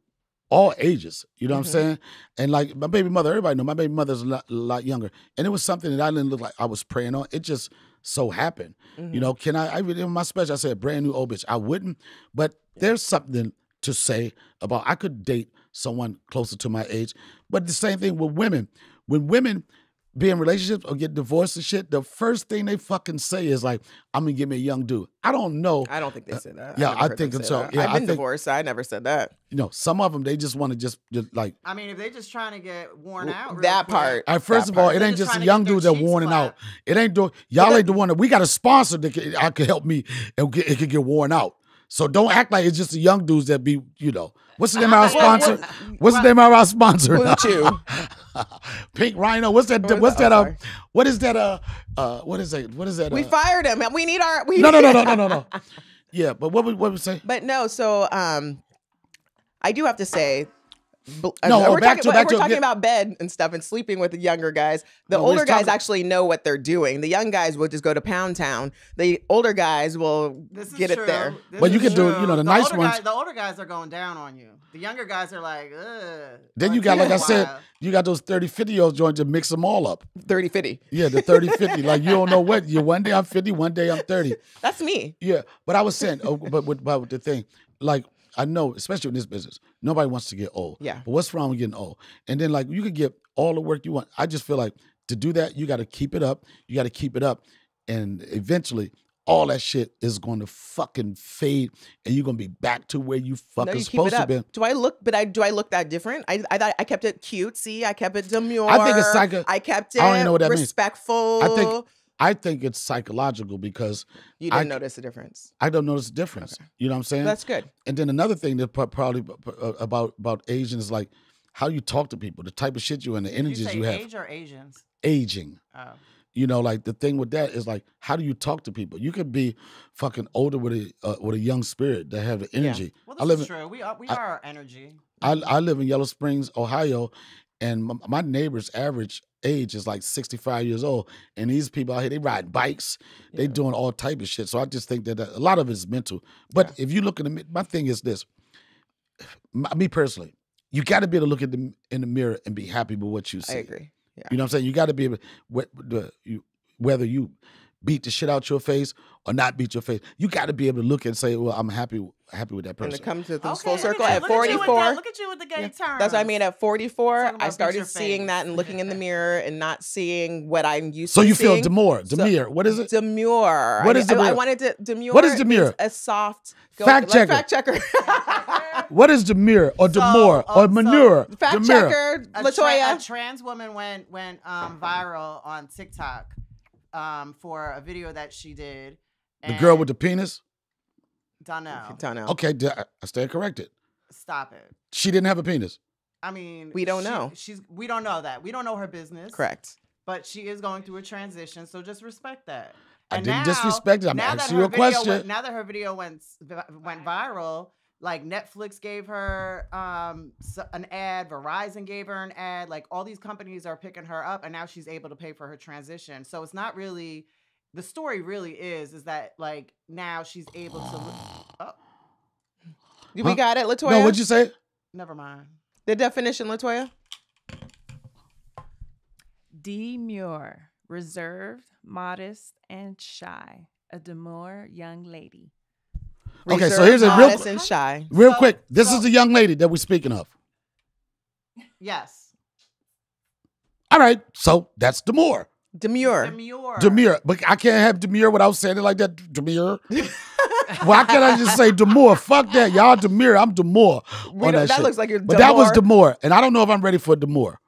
all ages, you know what I'm saying? And like my baby mother, everybody know my baby mother's a lot younger. And it was something that I didn't look like I was praying on. It just so happened. You know, in my special, I said brand new old bitch. I wouldn't, but there's something to say about I could date someone closer to my age. But the same thing with women. When women be in relationships or get divorced and shit, the first thing they fucking say is like, I'm gonna give me a young dude. I don't know. I don't think they said that. Yeah, I think so. Yeah, I've been divorced. I never said that. You know, some of them, they just want to just like. I mean, if they just trying to get worn out. Real That quick, part. All right, first of all, it ain't just the young dudes that worn out. It ain't y'all ain't the one that we got a sponsor that I could help me and it could get worn out. So don't act like it's just the young dudes that be, you know. What's the name of our sponsor? What's the name of our sponsor? Pink Rhino. What is that? What is that? We fired him. We need our. No. Yeah, but what we say? But no, so I do have to say. No, we're talking about bed and stuff and sleeping with the younger guys. The older guys actually know what they're doing. The young guys will just go to Pound Town. The older guys will get it there. But you can do, you know, the nice ones. The older guys are going down on you. The younger guys are like, ugh. Then you got, like I said, you got those 30, 50-year-old joints to mix them all up. 30, 50. Yeah, the 30, 50. Like, you don't know what. One day I'm 50, one day I'm 30. That's me. Yeah, but I was saying, but with the thing, like, I know, especially in this business, nobody wants to get old. Yeah. But what's wrong with getting old? And then, like, you could get all the work you want. I just feel like to do that, you got to keep it up. You got to keep it up. And eventually, all that shit is going to fucking fade, and you're going to be back to where you fucking supposed to be. Do I look that different? I thought I kept it cutesy. I kept it demure. I think it's I kept it I don't even know what that respectful. means. I think it's psychological because you didn't notice the difference. I don't notice the difference. Okay. You know what I'm saying? That's good. And then another thing that probably about Asian is like how you talk to people, the type of shit you and the energies you have. Age or Asians? Aging. Oh. You know, like the thing with that is like, how do you talk to people? You could be fucking older with a young spirit that have the energy. Yeah. Well, this is true. We are our energy. I live in Yellow Springs, Ohio, and my neighbor's average age is like 65 years old, and these people out here, they ride bikes, they doing all type of shit. So I just think that a lot of it is mental. But if you look at my thing is this, me personally, you got to be able to look at in the mirror and be happy with what you see. I agree. Yeah. You know what I'm saying? You got to be able whether you beat the shit out your face or not beat your face, you got to be able to look and say, well, I'm happy with that person. And to come to the full circle at 44. Look at you with the gay terms. That's what I mean. At 44, I started seeing that and looking in the mirror and not seeing what I'm used to seeing. So you feel demure. What is it? Demure. What is demure? I wanted to demure. What is demure? A soft fact checker. What is demure or demure or manure? Fact checker, Latoya. A trans woman went viral on TikTok for a video that she did. The girl with the penis? Donnell. Okay, I stand corrected. Stop it. She didn't have a penis. I mean, we don't know. We don't know that. We don't know her business. Correct. But she is going through a transition, so just respect that. I didn't disrespect it. I'm asking you a question. Now that her video went viral, like Netflix gave her an ad, Verizon gave her an ad, like all these companies are picking her up, and now she's able to pay for her transition. So it's not really, the story really is that like now she's able to. We got it, Latoya? No, what'd you say? Never mind. The definition, Latoya? Demure, reserved, modest, and shy. A demure young lady. Okay, so here's a real quick. This is the young lady that we're speaking of. Yes. All right, so that's demure. Demure. But I can't have demure without saying it like that. Demure. Why can't I just say demure? Fuck that. Y'all demure. I'm demure on that shit. Looks like you're demure. But that was demure, and I don't know if I'm ready for demure.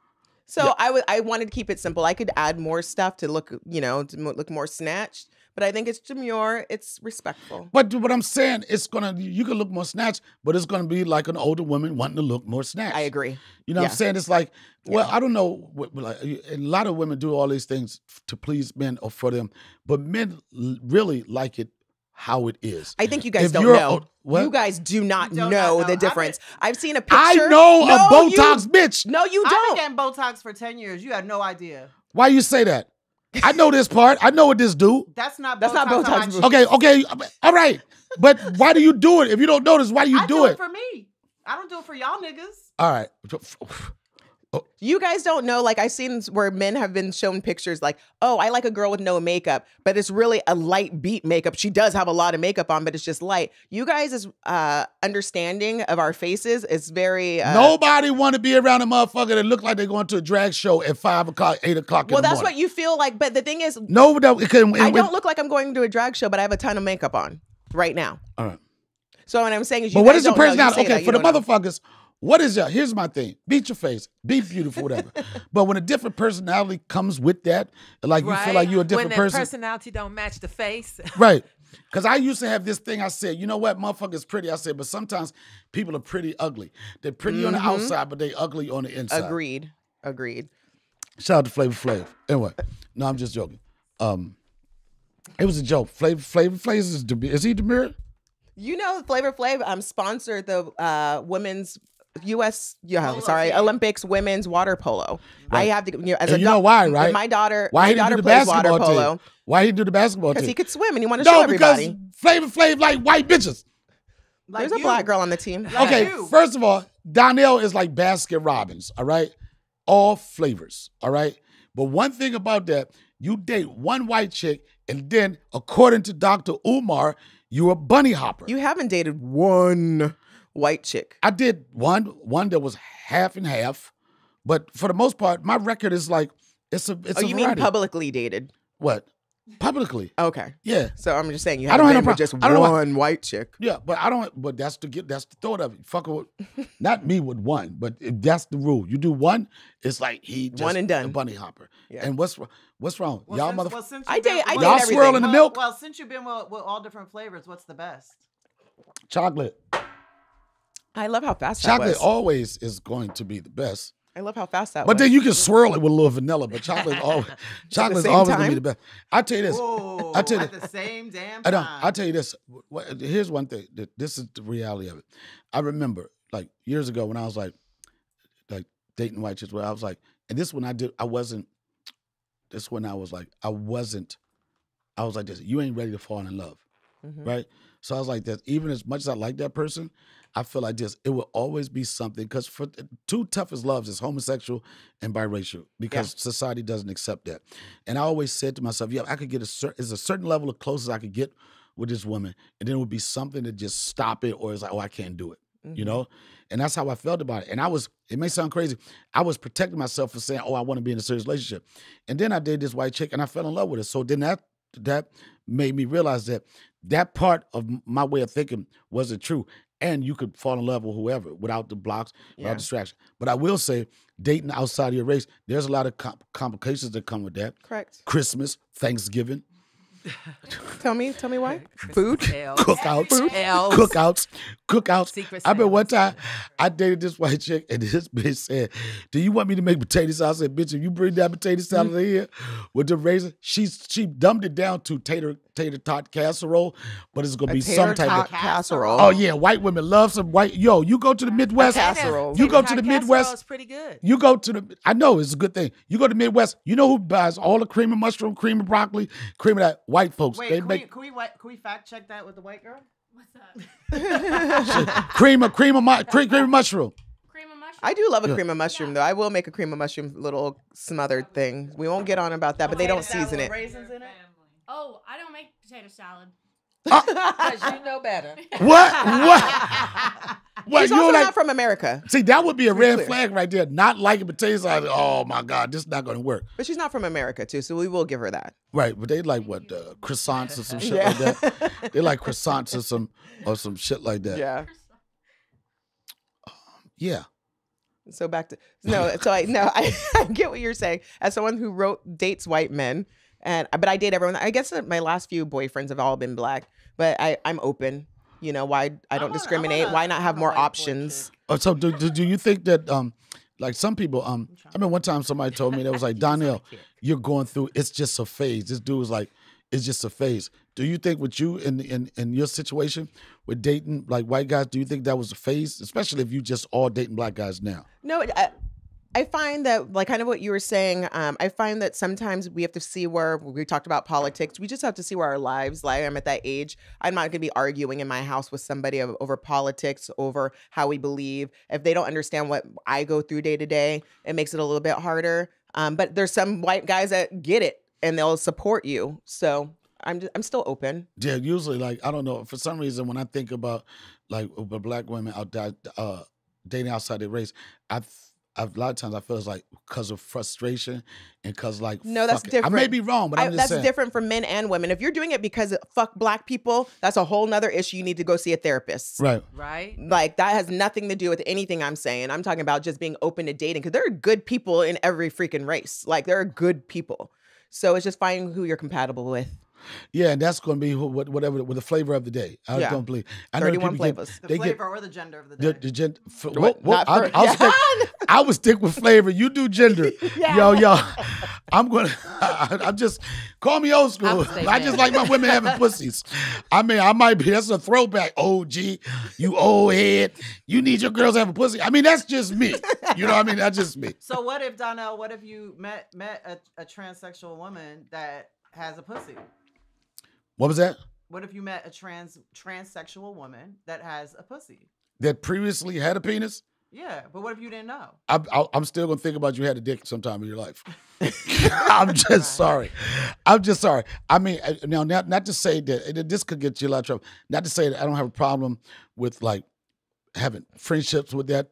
So I wanted to keep it simple. I could add more stuff to look, to look more snatched. But I think it's demure. It's respectful. But what I'm saying, you can look more snatched, but it's gonna be like an older woman wanting to look more snatched. I agree. You know what I'm saying? It's like, well, I don't know. A lot of women do all these things to please men or for them, but men really like it how it is. I think you guys don't know. You guys do not know the difference. I've seen a picture. I know a Botox bitch. No, you don't. I've been getting Botox for 10 years. You had no idea. Why you say that? I know this part. I know what this do. That's not Botox. Okay. All right. But why do you do it? If you don't know this, why do you do it? For me. I don't do it for y'all niggas. All right. You guys don't know, like I've seen where men have been shown pictures like, oh, I like a girl with no makeup, but it's really a light beat makeup. She does have a lot of makeup on, but it's just light. You guys' understanding of our faces is very... Nobody want to be around a motherfucker that look like they're going to a drag show at 5 o'clock, 8 o'clock in the morning. Well, that's what you feel like, but the thing is... No, I don't look like I'm going to a drag show, but I have a ton of makeup on right now. All right. So what I'm saying is, but what is your personality? Okay, for the motherfuckers, what is your? Here's my thing: beat your face, be beautiful, whatever. But when a different personality comes with that, like you feel like you're a different when person, personality don't match the face, right? Because I used to have this thing. I said, you know what, motherfucker's pretty. I said, but sometimes people are pretty ugly. They're pretty on the outside, but they ugly on the inside. Agreed. Shout out to Flavor Flav. Anyway, no, I'm just joking. It was a joke. Flavor Flav is he Demir? You know, Flavor Flav sponsored the women's Olympics women's water polo. Right. I have to, as you know why, right? My daughter, why my daughter plays water polo. Why he do the basketball team? Because he could swim and he wanted to show everybody. No, because Flavor Flav like white bitches. There's a black girl on the team. Okay, first of all, Donnell is like Baskin Robbins, all right? All flavors, all right? But one thing about that, you date one white chick, and then, according to Dr. Umar, you're a bunny hopper. You haven't dated one white chick. I did one that was half and half, but for the most part, my record is like, it's a you mean publicly dated? What? Publicly. Okay. Yeah. So I'm just saying you haven't been with just one white chick. Yeah, but but that's the thought of it. Fuck with, not me with one, but that's the rule. You do one, it's like he just one and done. A bunny hopper. Yeah. And what's wrong? Well, y'all motherfuckers. I date y'all swirling the milk. Well, since you've been with all different flavors, what's the best? Chocolate. I love how fast that was. Chocolate always is going to be the best. I love how fast that was. But then you can swirl it with a little vanilla, but chocolate is always going to be the best. I tell you this. Whoa, I tell you at the same damn time. I tell you this. Here's one thing. This is the reality of it. I remember like years ago when I was like dating white chicks, where I was like, and this one I wasn't this. You ain't ready to fall in love, right? So I was like this. Even as much as I like that person, I feel like this. It will always be something, because for two toughest loves is homosexual and biracial, because society doesn't accept that. And I always said to myself, I could get there's a certain level of closest I could get with this woman, and then it would be something to just stop it, or it's like, oh, I can't do it, you know? And that's how I felt about it. And it may sound crazy, I was protecting myself for saying, oh, I want to be in a serious relationship. And then I dated this white chick, and I fell in love with her. So then that made me realize that part of my way of thinking wasn't true. And you could fall in love with whoever without the blocks, without distraction. But I will say, dating outside of your race, there's a lot of complications that come with that. Correct. Christmas, Thanksgiving. Tell me why? Food? Cookouts. I remember one time I dated this white chick, and this bitch said, do you want me to make potato salad? I said, bitch, if you bring that potato salad in here with the raisin, she dumbed it down to tater tot casserole, but it's gonna be some type of casserole. Oh yeah, white women love some white. Yo, you go to the Midwest. Casserole. You go to the Midwest. It's pretty good. You go to the. I know it's a good thing. You go to the Midwest. You know who buys all the cream of mushroom, cream of broccoli, cream of that? White folks. Wait, they can we fact check that with the white girl? What's that? cream of mushroom. Cream of mushroom? I do love a cream of mushroom, though. I will make a cream of mushroom little smothered thing. We won't get on about that, but they don't season it. Raisins in it? Oh, I don't make potato salad. Because you know better. What? She's also not from America. See, that would be a red flag right there. Not liking potatoes. Like, oh my God, this is not going to work. But she's not from America too, so we will give her that. Right, but they like what croissants or some shit like that. They like croissants or some shit like that. Yeah. Yeah. So back to I get what you're saying. As someone who dates white men, but I date everyone. I guess that my last few boyfriends have all been black, but I'm open. You know, why I don't discriminate? Why not have more options? Oh, so do you think that like some people I remember one time somebody told me that was like, Donnell, you're going through, it's just a phase. This dude was like, it's just a phase. Do you think with you in your situation with dating like white guys, do you think that was a phase, especially if you just all dating black guys now? No, I find that, like, kind of what you were saying, I find that sometimes we have to see where we talked about politics. We just have to see where our lives lie. I'm at that age. I'm not going to be arguing in my house with somebody over politics, over how we believe. If they don't understand what I go through day to day, it makes it a little bit harder. But there's some white guys that get it and they'll support you. So I'm still open. Yeah, usually, like, I don't know, for some reason, when I think about, like, black women out there dating outside their race, a lot of times I feel it's like because of frustration and because, like, no, that's different. I may be wrong, but I'm just saying. That's different for men and women. If you're doing it because fuck black people, that's a whole nother issue. You need to go see a therapist. Right. Right. Like, that has nothing to do with anything I'm saying. I'm talking about just being open to dating, because there are good people in every freaking race. Like, there are good people. So it's just finding who you're compatible with. Yeah, and that's going to be whatever with the flavor of the day. I don't believe. I know 31 flavors. The flavor or the gender of the day. The gender. Not I would stick with flavor. You do gender. Yo. I'm just, call me old school. I just like my women having pussies. I mean, I might be, that's a throwback. OG, you old head. You need your girls to have a pussy. I mean, that's just me. You know what I mean? That's just me. So what if, Donnell, what if you met a transsexual woman that has a pussy? What was that? What if you met a transsexual woman that has a pussy? That previously had a penis? Yeah, but what if you didn't know? I'm still going to think about you had a dick sometime in your life. I'm just sorry. I'm just sorry. I mean, now, not to say that, this could get you a lot of trouble. Not to say that I don't have a problem with, like, having friendships with that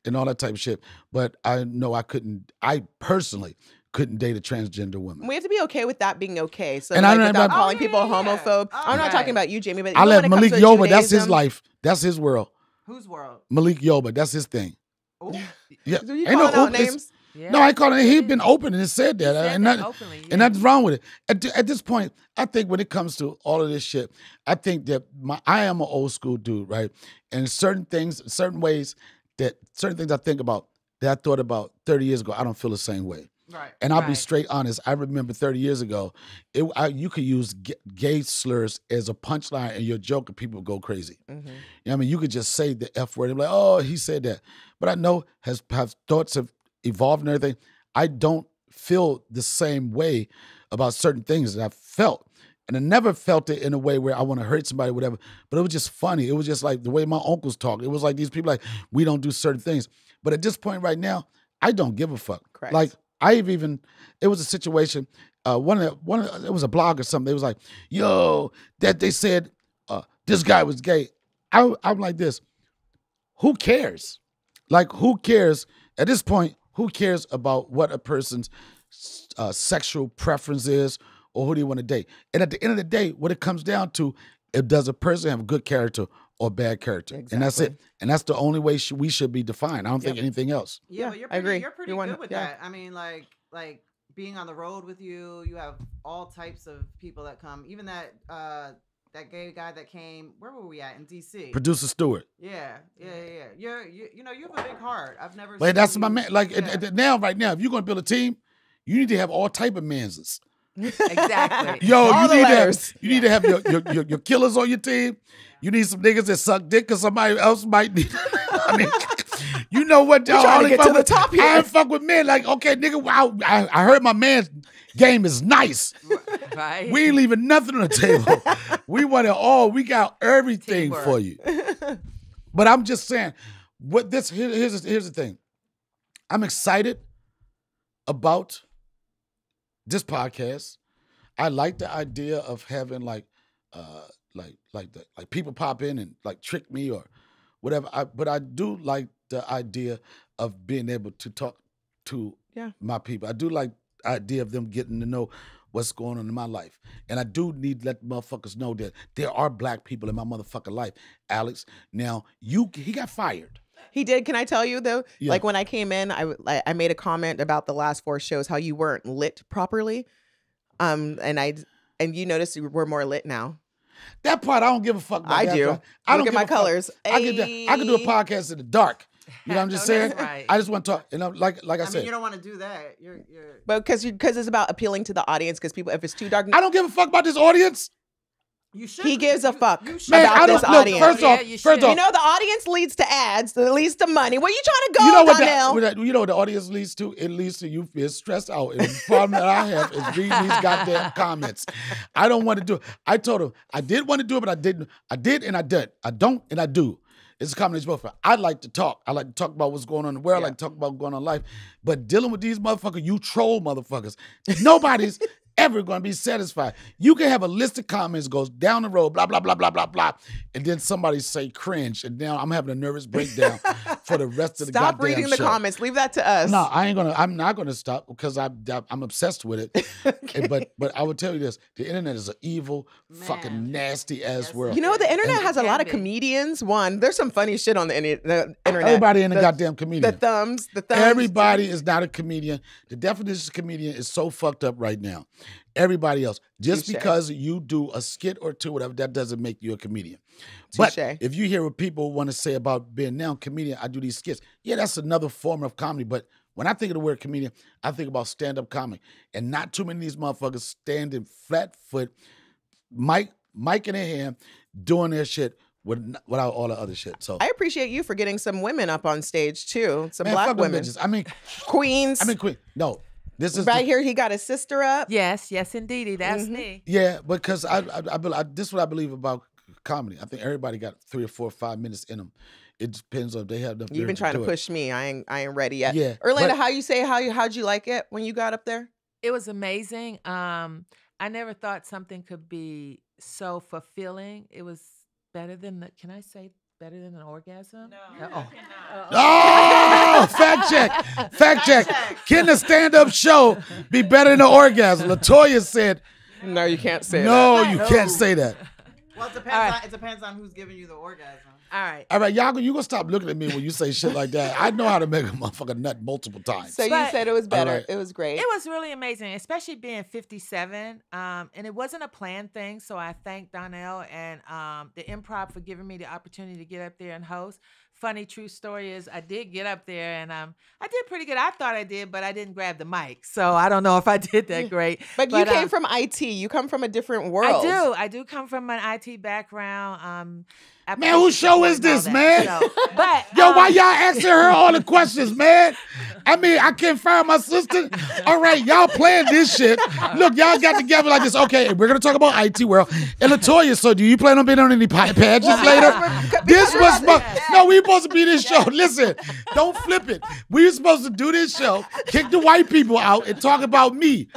and all that type of shit. But I know I personally couldn't date a transgender woman. We have to be okay with that being okay. So, and like, I'm not without calling people homophobe. Oh, I'm not talking about you, Jamie, but I let Malik Yoba, that's his Judaism, life. That's his world. Whose world? Malik Yoba, that's his thing. Ooh. Yeah. So you calling out names? Yeah. No, I call it. He's been open and said that, He said and that that, openly, and nothing's wrong with it. At this point, I think when it comes to all of this shit, I think that I am an old school dude, right? And certain things I think about that I thought about 30 years ago, I don't feel the same way. Right. And I'll be straight honest. I remember 30 years ago, you could use gay slurs as a punchline and your joke and people would go crazy. Mm-hmm. You know what I mean? You could just say the F word and be like, oh, he said that. But I know thoughts have evolved and everything. I don't feel the same way about certain things that I've felt. And I never felt it in a way where I want to hurt somebody or whatever. But it was just funny. It was just like the way my uncles talk. It was like these people like, we don't do certain things. But at this point right now, I don't give a fuck. Correct. Like, it was a situation, it was a blog or something. It was like, yo, that they said this guy was gay. I'm like this. Who cares? Like, who cares? At this point, who cares about what a person's sexual preference is or who they want to date? And at the end of the day, what it comes down to, does a person have a good character or bad character? Exactly. And that's it. And that's the only way we should be defined. I don't think anything else. Yeah, but I agree. You're pretty good with that. I mean, like being on the road with you, you have all types of people that come. Even that gay guy that came. Where were we at in DC? Producer Stewart. Yeah. You have a big heart. I've never. Like, that's my man. Like, right now, if you're gonna build a team, you need to have all type of manses. Exactly. Yo, you need to have your killers on your team. You need some niggas that suck dick because somebody else might need. I mean, you know what? We're trying to get to the top here. I ain't fuck with men. Like, okay, nigga, wow, I heard my man's game is nice. Right. We ain't leaving nothing on the table. We want it all. We got everything for you. But I'm just saying, here's the thing. I'm excited about this podcast. I like the idea of having like people pop in and like trick me or whatever. But I do like the idea of being able to talk to my people. I do like the idea of them getting to know what's going on in my life. And I do need to let motherfuckers know that there are black people in my motherfucking life. Alex, now he got fired. He did. Can I tell you though? Yeah. Like, when I came in, I made a comment about the last 4 shows, how you weren't lit properly. And you noticed you were more lit now. That part I don't give a fuck about. I do. I Look at my colors. I could do a podcast in the dark. You know what I'm just saying? Right. I just want to talk. And I'm like I said, you don't want to do that. You're. But because it's about appealing to the audience. Because people, if it's too dark, I don't give a fuck about this audience. You should. He gives a fuck Man, about I this don't look. audience. First Yeah, off, you first should. off, You know, the audience leads to ads, that leads to money. Where you trying to go, you know what Donnell? you know what the audience leads to? It leads to you being stressed out. And the problem that I have is reading these goddamn comments. I don't want to do it. I told him I did want to do it, but I didn't. I did and I did. I don't and I do. It's a combination of both. I like to talk. I like to talk about what's going on in the world. I like to talk about what's going on in life. But dealing with these motherfuckers, you troll motherfuckers. Nobody's ever going to be satisfied. You can have a list of comments goes down the road, blah, blah, blah, blah, blah, blah. And then somebody say cringe. And now I'm having a nervous breakdown for the rest of the Stop goddamn reading the show. comments. Leave that to us. No, I'm not gonna stop because I'm obsessed with it. Okay. But I will tell you this: the internet is an evil, fucking nasty ass world. You know, the internet And has a lot of can be. comedians. One, there's some funny shit on the internet. everybody ain't a goddamn comedian. The thumbs. Everybody is not a comedian. The definition of comedian is so fucked up right now. Everybody else, just Touché. because you do a skit or two, whatever, that doesn't make you a comedian. But Touché. if you hear what people want to say about being now a comedian, I do these skits. Yeah, that's another form of comedy. But when I think of the word comedian, I think about stand-up comedy. And not too many of these motherfuckers standing flat foot, mic in their hand, doing their shit without all the other shit. So I appreciate you for getting some women up on stage too. Some man, black fuck them women. bitches. I mean, Queens. Queen. No, this is right here, he got his sister up. Yes, indeedy. That's me. Yeah, because I this is what I believe about comedy. I think everybody got 3 or 4 or 5 minutes in them. It depends on if they have enough. You've been trying to push me. I ain't ready yet. Yeah, Orlando, but- how'd you like it when you got up there? It was amazing. I never thought something could be so fulfilling. It was better than can I say better than an orgasm? No. Oh, fact check. Can a stand-up show be better than an orgasm? LaToya said, No, you can't say that. no, you can't say that. Well, it depends. All right. It depends on who's giving you the orgasm. All right. All right, y'all, you gonna stop looking at me when you say shit like that. I know how to make a motherfucker nut multiple times. So you But- said it was better. All right. It was great. It was really amazing, especially being 57. And it wasn't a planned thing. So I thank Donnell and the Improv for giving me the opportunity to get up there and host. Funny true story is I did get up there and I did pretty good. I thought I did, but I didn't grab the mic. So I don't know if I did that great. But you came from IT. You come from a different world. I do come from an IT background. Man, whose show is and all this, that. man? So, but Yo, why y'all asking her all the questions, man? I mean, I can't find my sister. All right, y'all playing this shit. Look, y'all got together like this. Okay, we're going to talk about IT world. And LaToya, so do you plan on being on any pageants later? This was no, we supposed to be this show. Listen, don't flip it. We were supposed to do this show, kick the white people out, and talk about me.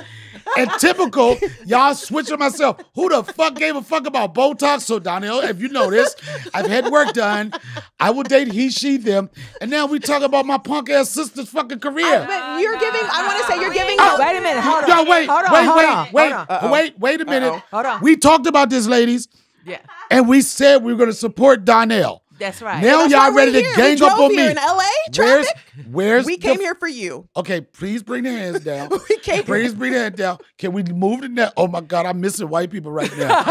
And typical, y'all switch on myself. Who the fuck gave a fuck about Botox? So, Donnell, if you know this, I've had work done. I will date he, she, them. And now we talk about my punk ass sister's fucking career. But you're giving, I want to say you're giving. wait a minute. Hold on. Yo, wait a minute. Hold on. We talked about this, ladies, Yeah, and we said we were going to support Donnell. that's right. Now That's y'all why we're ready to here. gang We up drove on here me. in LA traffic. Where's We came here for you. Okay, please bring the hands down. We came Please bring the hands down. Can we move the net? Oh my God, I'm missing white people right now.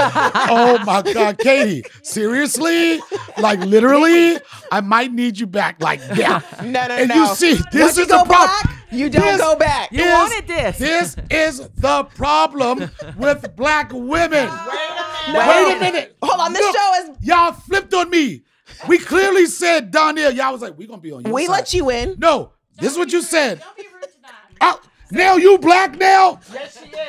Oh my God, Katie, seriously? Like literally? I might need you back like that. No. And you see, Once this you is the go problem. black, you don't go back. You wanted this. This is the problem with black women. No. Wait a minute. Hold on, this Look, show is. y'all flipped on me. We clearly said Donnell. Y'all was like, we gonna be on your We side. let you in. No, this is what you said. Don't be rude to that. Oh, now you black now?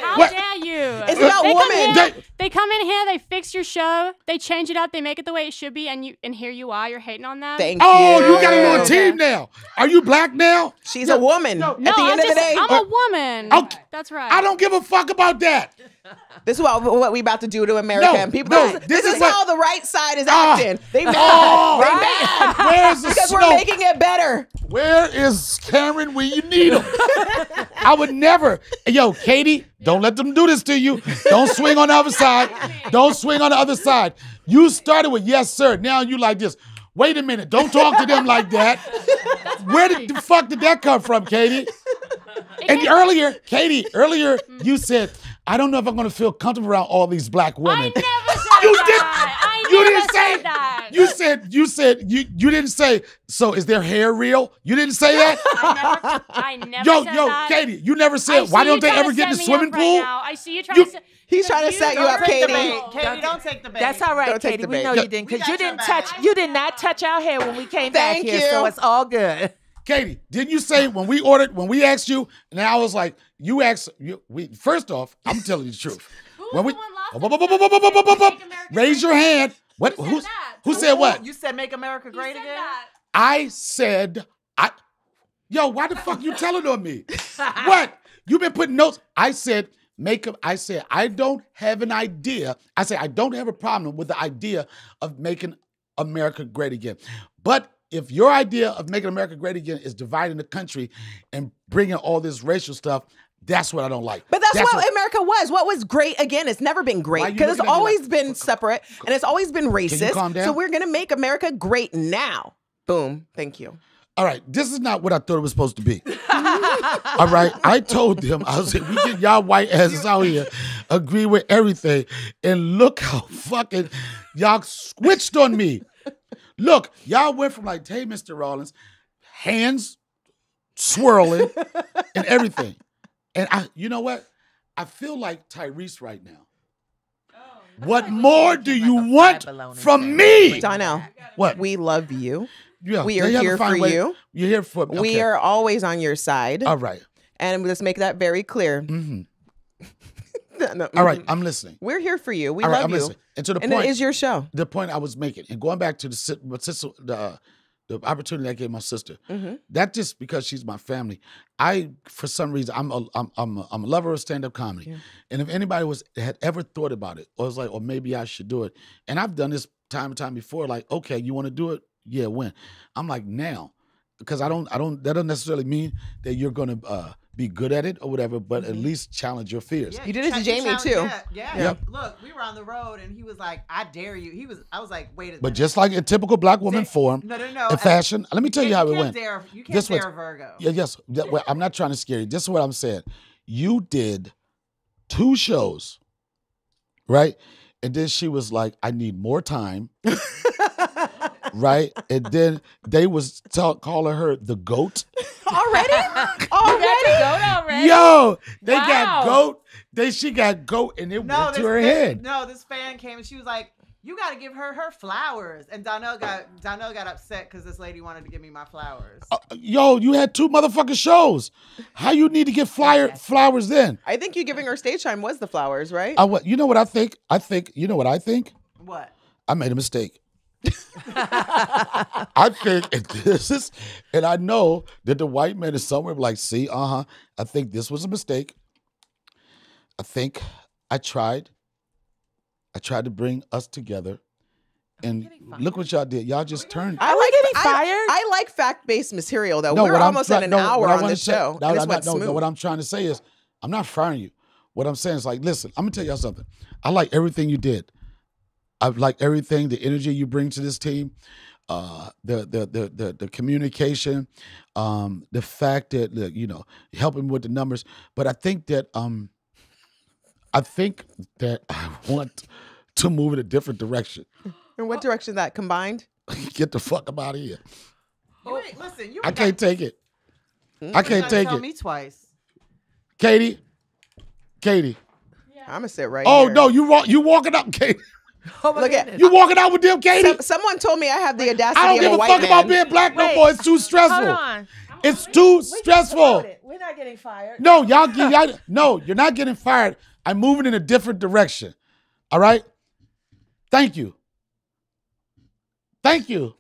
How What? dare you? It's about They come women. here- They come in here, they fix your show, they change it up, they make it the way it should be, and here you are, you're hating on them. Thank Oh, you. you got a little team now. Are you black now? She's a woman. no. At No, the end of the day, I'm a woman. Okay. That's right. I don't give a fuck about that. this is what we about to do to America. No, And people, no, this is what- how the right side is Ah. acting. They mad. Oh, They mad. Where's the Because we're snow? making it better. Where is Karen when you need him? I would never. Yo, Katie, don't let them do this to you. Don't swing on the other side. Don't swing on the other side. You started with yes, sir. Now you like this. Wait a minute. Don't talk to them like that. Where the fuck did that come from, Katie? And earlier, Katie, you said, I don't know if I'm going to feel comfortable around all these black women. I never said You that. did. I You didn't say said that. You didn't say. So is their hair real? You didn't say that. I never said that. Katie, you never said. Why don't they ever get in the swimming pool? I see you trying to set. He's trying to set you up, Katie. Katie, don't take the bait. That's all right, Don't take Katie. the We bait. know you didn't, because you did not touch our hair when we came back Thank here, you. so it's all good. Katie, didn't you say when we asked you, and I was like, you asked, first off, I'm telling you the truth. Who was the one last time? Raise your hand. What? Who said what? You said make America great said again? that. I said, why the fuck you telling on me? What? You've been putting notes. I said, I said, I don't have an idea. I said, I don't have a problem with the idea of making America great again. But if your idea of making America great again is dividing the country and bringing all this racial stuff, that's what I don't like. But that's what America was. What was great again? It's never been great because it's always been separate and it's always been racist. calm down? So we're gonna make America great now. Boom. Thank you. All right, this is not what I thought it was supposed to be. All right, I told them, I was like, we get y'all white asses out here, agree with everything, and look how fucking y'all switched on me. Look, y'all went from like, hey, Mr. Rawlings, hands swirling and everything. And you know what? I feel like Tyrese right now. What more do you want from me? Donnell, What? we love you. Yeah, We are they have to here find for a way- you. You're here for me. We are always on your side. All right. And let's make that very clear. Mm-hmm. No, All right, I'm listening. We're here for you. We All right, love I'm you. listening. And to the And point, it is your show. the point I was making, and going back to the opportunity I gave my sister, that just because she's my family, for some reason I'm a lover of stand-up comedy, and if anybody had ever thought about it, or was like, or maybe I should do it, and I've done this time and time before, like, okay, you want to do it? Yeah, when? I'm like, now, because I don't. That doesn't necessarily mean that you're gonna be good at it or whatever, but at least challenge your fears. You did it to Jamie too. Yeah. Yep. Look, we were on the road and he was like, I dare you. I was like, wait a minute. But just like in typical black woman form, No. in fashion, let me tell you how it went. You can't dare Virgo. Yeah, yes. Well, I'm not trying to scare you. This is what I'm saying. You did 2 shows, right? And then she was like, I need more time. Right? And then they was calling her the goat. Already? Yo, they got goat. She got goat, and it went to her head. No, this fan came and she was like, you got to give her flowers. And Donnell got upset because this lady wanted to give me my flowers. Yo, you had 2 motherfucking shows. How you need to get flowers then? I think you giving her stage time was the flowers, right? You know what I think? You know what I think? What? I made a mistake. I think this is, and I know that the white man is somewhere like, see, I think this was a mistake. I think I tried to bring us together, and look what y'all did. Y'all just turned. I like getting fired. I like fact-based material though. No, We're what I'm almost at an hour on the show. No, and this went smooth. what I'm trying to say is, I'm not firing you. What I'm saying is like, listen, I'm gonna tell y'all something. I like everything you did. I like everything, the energy you bring to this team, the communication, the fact that helping with the numbers. But I think that I want to move in a different direction. In what direction? That combined? Get the fuck up out of here. Listen, I can't take it. I can't take tell it. me twice. Katie. I'm gonna sit right Oh here. no, you walking up, Katie. Look at You walking out with them, Katie? someone told me I have the audacity I don't of give a a white fuck man. about being black no more. It's too stressful. Hold on. It's too stressful. We're not getting fired. No, no, you're not getting fired. I'm moving in a different direction. All right? Thank you. Thank you.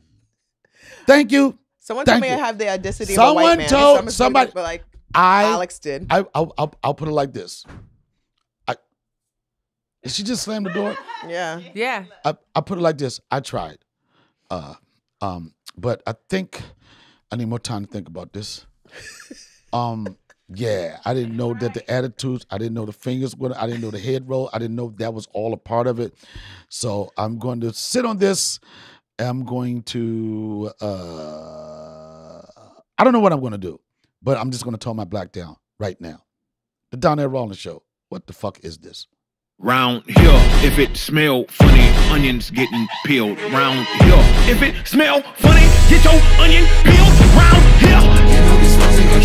Thank you. Someone Thank told me you. I have the audacity Someone of a white man. told Someone somebody- but like I Alex did. I'll put it like this. Did she just slam the door? Yeah. Yeah. I put it like this. I tried. But I think I need more time to think about this. Yeah, I didn't know that the attitudes, I didn't know the fingers, I didn't know the head roll, I didn't know that was all a part of it. So I'm going to sit on this. I'm going to, I don't know what I'm going to do, but I'm just going to tone my black down right now. The Donnell Rawlings Show. What the fuck is this? round here. If it smell funny, onions getting peeled round here. If it smell funny, get your onion peeled round here. You know these ones are your